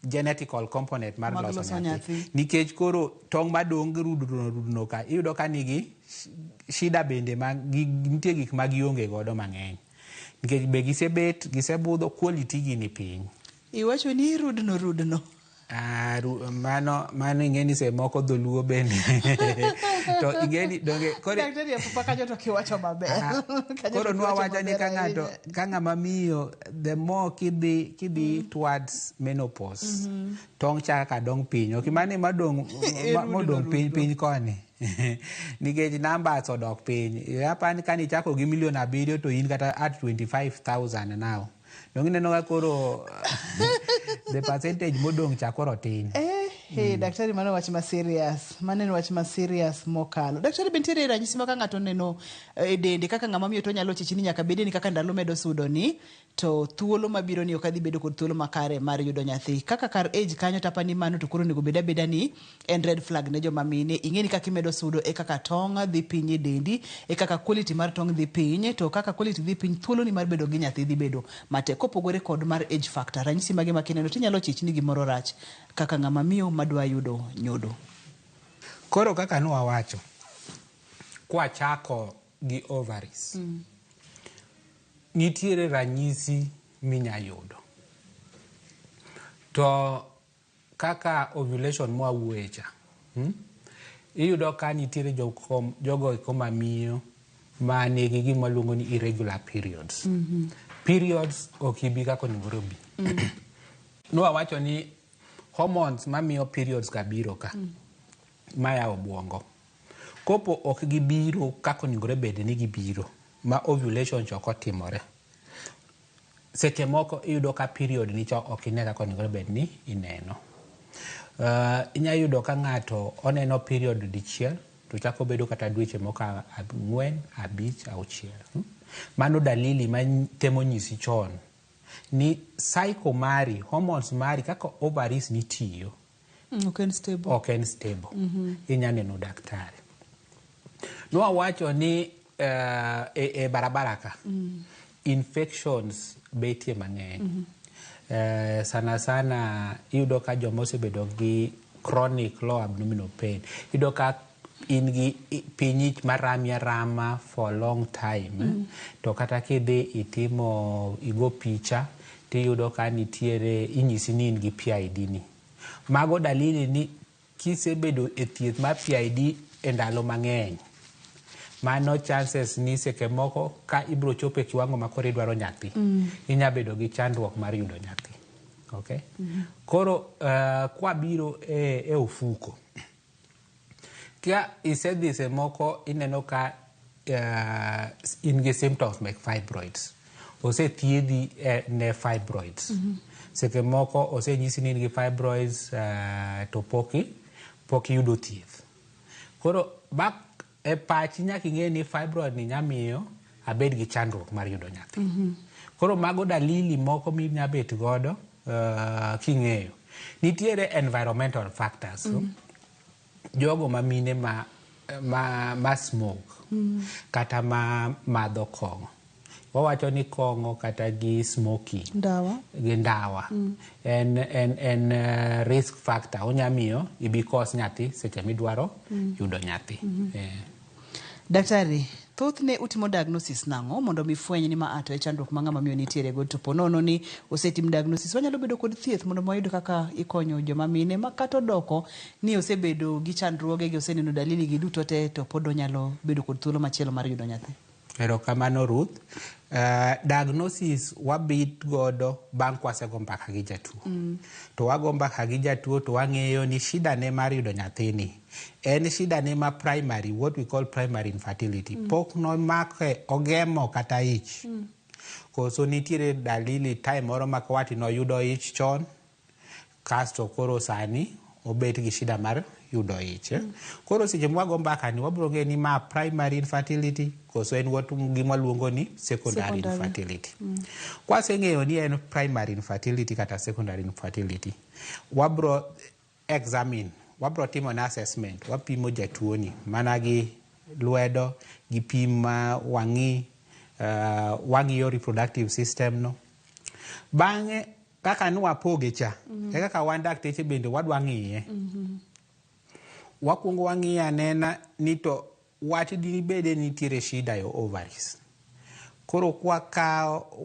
[SPEAKER 2] genetical component mar loso nyathi. Nikech koro tong madong rudno ka iyudo ka nigi shida bende nitie gik ma gionge godo mang'eny. Nikech be gisebudho quality gi ni piny.
[SPEAKER 1] Iwacho ni rudno.
[SPEAKER 2] Mano ing'eni se moko dholuo bende. To ing'eni donge kore
[SPEAKER 1] daktari papa kanyo to kiwacho maber.
[SPEAKER 2] Koro nwa wacho ni ka ng'ama miyo the more kidhi towards menopause. Tong chaka dong piny. Ok mane madong piny koni. Nikech numbers odok piny. Yapani kani chako gi 7,000,000 to in kata at 25,000 now. Nongine noga koro the percentage modong chakoro tin.
[SPEAKER 1] Daktari mano wach ma serious. Mane wach ma serious mokalo. Daktari bentiere ranyisi ma ka ng'ato neno dende kaka ng'ama miyo to nyalo chichini nyaka bede ni kaka ndalo medo sudo ni to thuolo mabiro ni okadhi bedo kod thuolo makare mar yudo nyathi. Kaka kar age kanyo tapani mano to koro nego beda ni en red flag ne joma mine. Ing'eni kaka imedo sudo e kaka tong dhi piny e dendi, e kaka quality mar tong dhi piny, to kaka quality dhi piny thuolo ni mar bedo gi nyathi dhi bedo matek. Kopogore kod mar age factor, ranyisi mage makineno tinyalo chichni gimoro rach kaka ng'ama miyo madwa yudo nyodo.
[SPEAKER 2] Koro kaka nwa wacho kwa chako gi ovaries. Nitiere ranyisi minya yudo. To kaka ovulation mwa wuecha. Iyudo ka nitiere jogo koma miyo ma nigi gima luongo ni irregular periods. Periods okibi kako ningorobi. Nwa wacho ni hormones mamiyo periods ka biro ka maya obwongo. Kopo ok gibiro kako ningore bede ni gibiro ma ovulation choko timore. Seche moko iyudo ka period ni cho ok ine kako ningore bede ni ineno. Inya yudo ka ng'ato oneno period dichiel to chako bedo kata dweche moko 4, 5, 6. Mano dalili ma temo nyisi chon ni cycle mari, hormones mari kaka ovaries nitiyo
[SPEAKER 1] Ok en stable.
[SPEAKER 2] Inya neno daktari. Wawacho ni e barabara ka infections betie mang'eny. Sana sana iyudo ka joma osebedo gi chronic low abdominal pain. Iyudo ka in gi pinyich marami arama for a long time. To kata kidhi igo picha tiyudo ka nitiere inyisi ni in gi PID ni. Mago dalili ni kisebedo e thieth mar PID e ndalo mang'eny. Mano chances ni seke moko ka ibro chopo e kiwango ma koro idwaro nyathi. Inya bedo gi chandruok mar yudo nyathi. Okay? Koro kwa biro e ofuko. Kia isedhi se moko ineno ka in gi symptoms like fibroids. Ose thiedhi ne fibroids. Seke moko ose nyisi ni in gi fibroids to poki yudo thieth. Koro bak e pachi nyaka ing'e ni fibroid ni nyamiyo abed gi chandruok mar yudo nyathi. Koro mago dalili moko minya bet godo king'eyo. Nitiere environmental factors. Jogo mamine ma smoke kata ma madho kong'o. Wawacho ni kong'o kata gi smoking. Ndawa. En risk factor. Onyamiyo ibi kos nyathi seche midwaro yudo nyathi.
[SPEAKER 1] Daktari, thothne utimo diagnosis nang'o mondo mifweny ni ma ato e chandruok ma ng'ama miyo nitiere go to ponono ni osetim diagnosis. Wanyalo bedo kod thieth mondo wayud kaka ikonyo joma mine ma kata odoko ni osebedo gi chandruoge gi oseneno dalili gi duto te to pod onyalo bedo kod thuolo machielo mar yudo nyathi.
[SPEAKER 2] Erokamano Ruth. Diagnosis wabit godo bang' kwasego mbaka gi jatuo. To wago mbaka gi jatuo to wang'eyo ni shida ne mar yudo nyathini en shida ne ma primary, what we call primary infertility. Pok no make ogemo kata ich. Koso nitiere dalili time moro ma kwati no yudo ich chon kasto koro sani obet gi shida mar yudo ich. Koro seche mwago mbaka ni wabro ng'e ni ma primary infertility koso en gima luongo ni secondary infertility. Kwaseng'eyo ni en primary infertility kata secondary infertility, wabro examine, wabro timo na assessment, wapimo jatuo ni mana gi lwedo gi pim wang'iyo reproductive system no. Bang'e kaka nwapoge cha, kaka wan dakteche bende wadwa ng'iye. Wakwongo wang'iye anena ni to wach dibede nitiere shida yo ovaries. Koro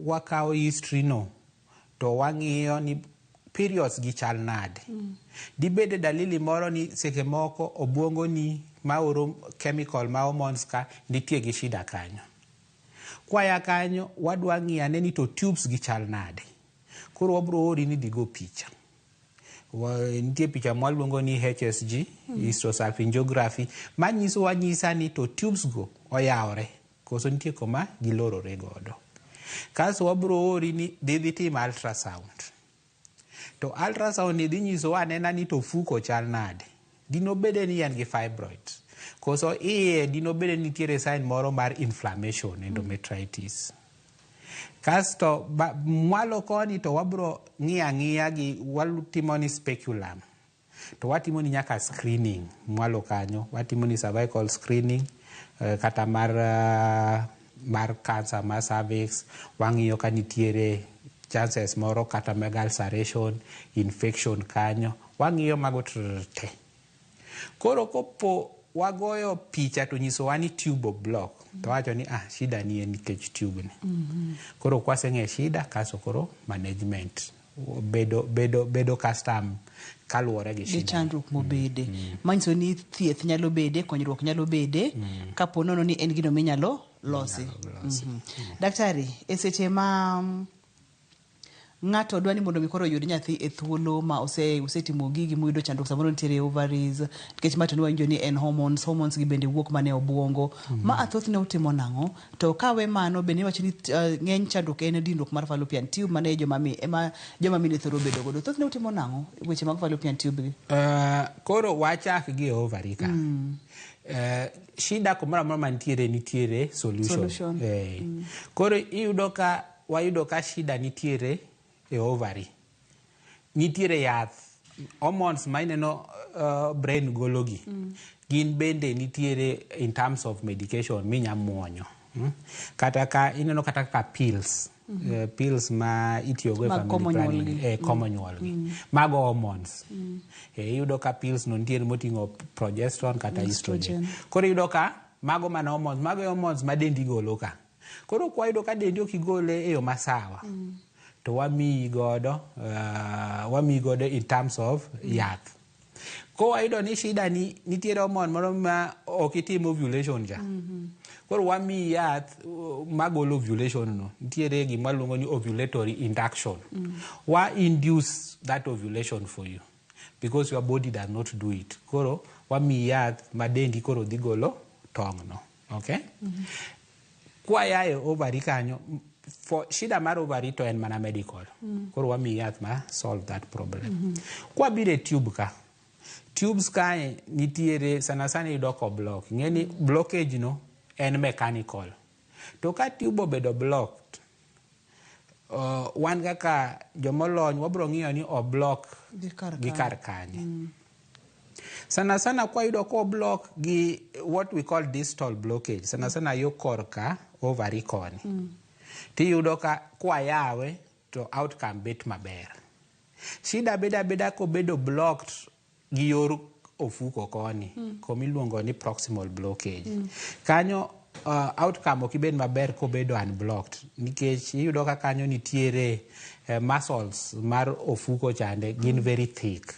[SPEAKER 2] wakao history no to wang'iyo ni periods gi chal nade. Dibede dalili moro ni seke moko obwongo ni maoro chemical ma hormones ka nitie gi shida kanyo. Kwaya kanyo wadwa ng'iyo ane ni to tubes gi chal nade. Koro wabro ori ni digo picha. Nitie picha mwaluongo ni HSG, histosalpingography, wanyisa ni to tubes go oyawre, koso nitie koma gilorore godo. Kaso wabro ori ni dhi tim ultrasound. To ultrasound ni dhi nyiso anena ni to fuko chal nade. Dino bede ni en gi fibroid. Koso dino bede nitiere sign moro mar inflammation, endometritis. Kasto mwalo koni to wabro ng'iya gi watimo ni speculum. To watimo ni nyaka screening mwalo kanyo. Watimo ni cervical screening kata mar cancer mar cervix. Wang'iyo ka nitiere chances moro kata meg ulceration, infection kanyo. Wang'iyo mago te. Koro kopo wagoyo picha to nyiso wani tube block. To wacho ni shida ni en nikech tube ni. Koro kwaseng'e shida kaso koro management bedo custom kaluwore gi shida.
[SPEAKER 1] Chandruok mobede. Manyiso ni thieth nyalo bede, konyruok nyalo bede kapo nono ni en gino minyalo losi. Daktari, e seche ma ng'ato dwani mondo mi koro yud nyathi e thuolo ma osetimo gigi muyudo chandruok samoro nitiere ovaries nikech mato ni wanjo ni en hormones gi bende wuok mane obwongo ma athoth ne utimo nang'o to kawe mano bende wacho ni ng'eny chandruok en dinruok mar fallopian tube mane joma mine thoro bedo godo. Thoth ne utimo nang'o weche mag fallopian tube gi?
[SPEAKER 2] Koro wachak gi ovary ka. Shida kumara mora nitiere solution. Koro wayudo ka shida nitiere e ovary. Nitiere yath hormones maineno brain gologi gin bende nitiere in terms of medication minya muonyo. Kata ka ineno kata ka pills pills ma itiyogo e family planning komo nyuolgi mago hormones. Iyudo ka pills no nitiere moting'o progesterone kata estrogen. Koro iyudo ka mago mana hormones, mago hormones ma dendi golo ka. Koro kwa iyudo ka dendi ok igole e yo masawa to wamiyi godo in terms of yath. Ko wayudo ni shida ni nitiere hormone moro ma ok itimo ovulation ja. Koro wamiyi yath magolo ovulation no. Nitiere gima luongo ni ovulatory induction. Wa induce that ovulation for you because your body does not do it. Koro wamiyi yath ma dendi koro dhi golo tong' no. Okay? Kwa yae ovary kanyo for shida mar ovary to en mana medical. Koro wamiyi yath ma solve that problem. Kwa bire tube ka. Tubes kae nitiere sana sana yudo ko block. Ngeni blockage no en mechanical. To ka tube obedo blocked, wan kaka jomolony wabro ng'iyo ni o block gi kar kanye. Sana sana kwa yudo ko block gi what we call distal blockage. Sana sana yo korka ovary koni. Ti yudo ka kwa yawe to outcome bet maber. Shida beda ko bedo blocked gi yor ofuko koni komiluongo ni proximal blockage. Kanyo outcome okibed maber ko bedo unblocked nikech iyudo ka kanyo nitiere muscles mar ofuko chande gin very thick.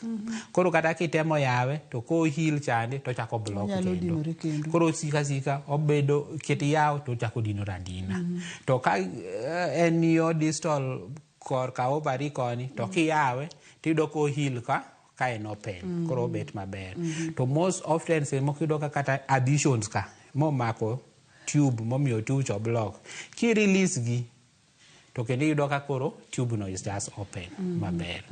[SPEAKER 2] Koro kata kitemo yawe to ko heal chande to chako block kendo. Koro sika obedo keti yaw to chako dino randina. To ka en yo distal kor ka ovary koni to kiyawe tiyudo ko heal ka en open. Koro bet maber. To most often se mokiyudo ka kata additions ka momako tube momiyo tube cho block. Ki release gi to kendo yudo ka koro tube no is just open maber.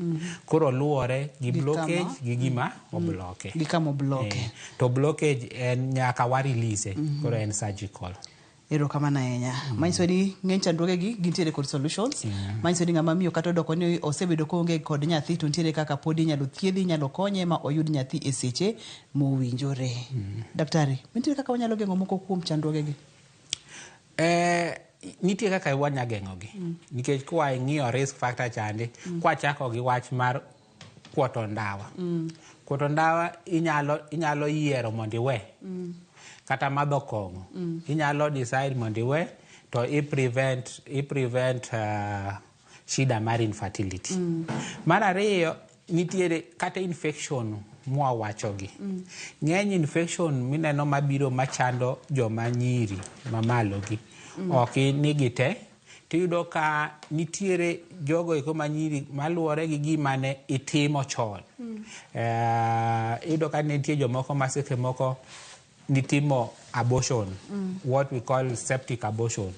[SPEAKER 2] Koro luore gi blockage gi gima obloke.
[SPEAKER 1] Gi kama obloke.
[SPEAKER 2] To blockage en nyaka wa release. Koro en surgical.
[SPEAKER 1] Erokamano ahinya. Manyiso ni ng'eny chandruoge gi gintiere kod solutions. Manyiso ni ng'ama miyo kata odoko ni osebedo koonge kod nyathi to nitiere kaka pod inyalo thiedhi, inyalo konye ma oyud nyathi e seche mowinjore. Daktari, nitiere kaka wanyalo geng'o moko kuom chandruoge gi?
[SPEAKER 2] Nitiere kaka wanya geng'o gi. Nikech kwa ing'iyo risk factor chande, kwa chako gi wach mar kuoto ndawa. Kuoto ndawa inyalo yiero mondo iwe. Kata madho kong'o. Inyalo decide mondo iwe to i prevent shida mar infertility. Mar ariyo nitiere kata infection mwawachogi. Ng'eny infection mineno mabiro machando joma nyiri mamalogi. Ok nigi te. Tiyudo ka nitiere jogo eko manyiri maluore gi gima ne itimo chon. Iyudo ka nitie jomoko maseke moko nitimo abortion, what we call septic abortion.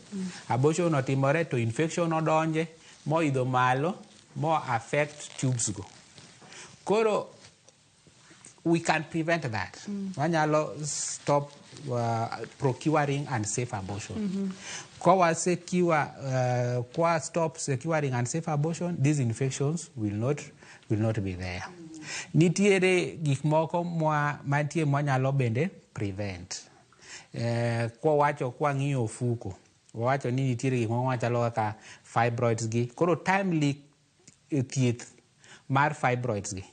[SPEAKER 2] Abortion otimore to infection odonje, mo idho malo, mo affect tubes go. Koro, we can prevent that. Wanyalo stop procuring unsafe abortion. Kwa stop securing unsafe abortion, these infections will not be there. Nitiere gik moko mantie mwanyalo bende prevent. Kwa ng'iyo ofuko, wacho ni nitiere gik moko machalo kaka fibroids gi. Koro timely thieth mar fibroids gi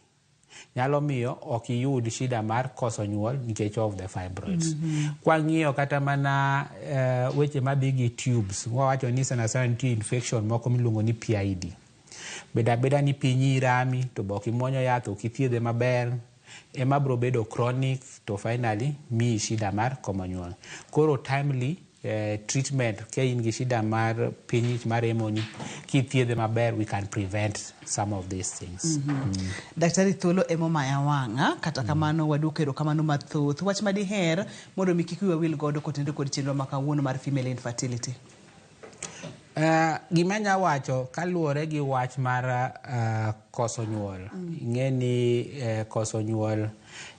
[SPEAKER 2] nyalo miyo ok iyud shida mar koso nyuol nikech of the fibroids. Kwa ng'iyo kata mana weche madhi gi tubes, wacho ni sana nitie infection moko miluongo ni PID. Beda ni pinyi rami to bok imuonyo yath ok ithiedhe maber, ema bro bedo chronic to finally mi shida mar komo nyuol. Koro timely treatment ke in gi shida mar pinyich mar emoni kithiedhe maber, we can prevent some of these things.
[SPEAKER 1] Daktari thuolo emo maya wang'a kata kamano wadukero kamano mathoth wach madiher mondo mikikiwa wil godo kotendo kod chenro makawuono mar female infertility.
[SPEAKER 2] Gimanya wacho kaluore gi wach mar koso nyuol. Ng'eni koso nyuol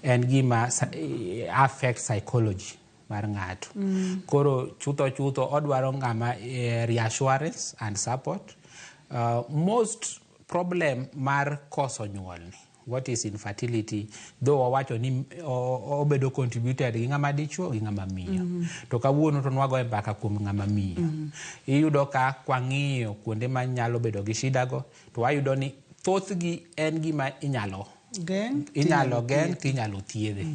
[SPEAKER 2] en gima affect psychology mar ng'ato. Koro chutho odwaro ng'ama reassurance and support. Most problem mar koso nyuol ni what is infertility, though owacho ni obedo contributed gi ng'ama dichuo gi ng'ama miyo. To kawuono to nwago mbaka kuom ng'ama miyo. Iyudo ka kwang'iyo kuonde ma nyalo bedo gi shida go, to wayudo ni thothgi en gima inyalo geng tinyalo thiedhe.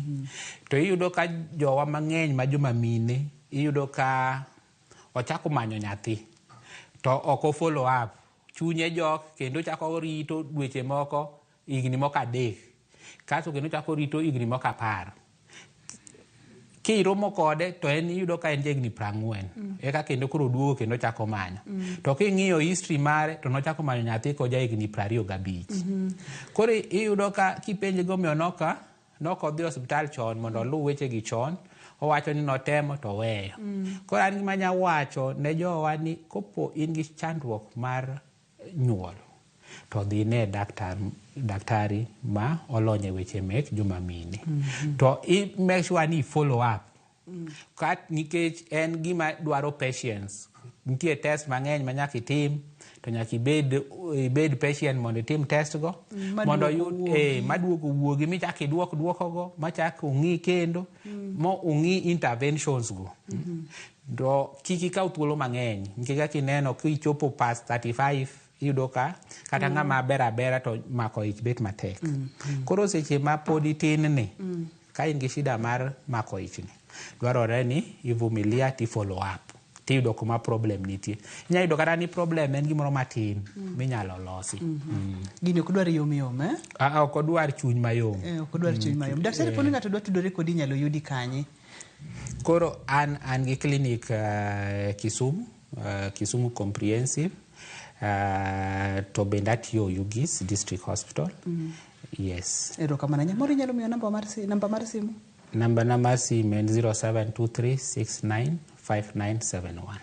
[SPEAKER 2] To iyudo ka jowa mang'eny ma joma mine, iyudo ka ochako manyo nyathi, to oko follow up, chunye jok kendo chako rito dweche moko, higni moko 3, kaso kendo chako rito higni moko 10. Kiromo kode to en iyudo ka en higni 40, eka kendo koro duogo kendo chako manyo. To king'iyo history mare to nochako manyo nyathi koja higni 25. Koro iyudo ka kipenje gomiyo nokodhi hospital chon mondo oluw weche gi chon, owacho ni notemo to weyo. Koro an gima nya wacho ne jowa ni kopo in gi chandruok mar nyuol, to dhi ne daktari ma olonye weche mek joma mine. To make sure ni follow up. Nikech en gima dwaro patience. Nitie test mang'eny ma nyaka itim, to nyaka ibed patient mondo itim test go, mondo yud maduogo wuogi michako duoko go, machako ung'i kendo, mo ung'i interventions go. Do kiki ka thuolo mang'eny, nikech kaka ineno kichopo past 35, iyudo ka kata ng'ama bera to mako ich bet matek. Koro seche ma pod itin ni, ka in gi shida mar mako ich ni, dwarore ni ivumilia ti follow up. Tiyudo kuma problem nitie. Inyayudo kata ni problem en gimoro matin minyalo losi.
[SPEAKER 1] Gini ok dwar yom eh?
[SPEAKER 2] Ok odwar chuny mayom.
[SPEAKER 1] Ok odwar chuny mayom. Daktari poni ng'ato dwa tudore kodi inyalo yudi kanye?
[SPEAKER 2] Koro an gi clinic Kisumu Comprehensive, to bende atiyo Ugis District Hospital. Yes.
[SPEAKER 1] Erokamano. Nyamoro inyalo miyo namba mar simu?
[SPEAKER 2] Namba mar simu en 0723695971.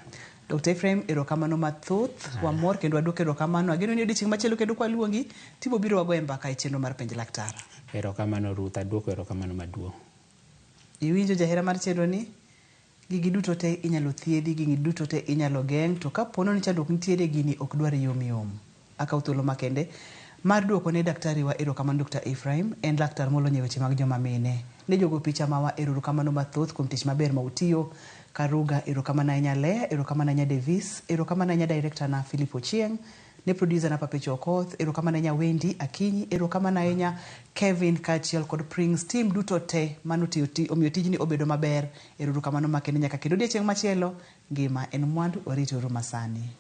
[SPEAKER 1] Dr. Ephraim, erokamano mathoth, wamor kendo waduok erokamano. Ageno ni odiochieng' machielo kendo kwa luongi, tibo biro wagoye mbaka e chenro mar penj laktar.
[SPEAKER 2] Erokamano Ruth, aduoko erokamano maduong'.
[SPEAKER 1] Iwinjo jahera mar chenro ni? Gigi duto te inyalo thiedhi, gigi duto te inyalo geng', to kapono ni chandruok nitiere gini ok dwar yom. Akaw thuolo makende mar duoko ne daktari wa erokamano Dr. Ephraim, en laktar molonye weche mag joma mine. Ne jogo picha mawa erokamano mathoth kuom tich maber ma utiyo. Karuga erokamano ahinya Lea, erokamano ahinya Davis, erokamano ahinya director na Philip Ochieng, ne producer na Papecho Okoth, erokamano ahinya Wendy Akinyi, erokamano ahinya Kevin Kachiel kod Prince, team duto te manuti omiyo tijni obedo maber. Erokamano makende nyaka kendo odiochieng' machielo, ngima en mwandu, orito masani.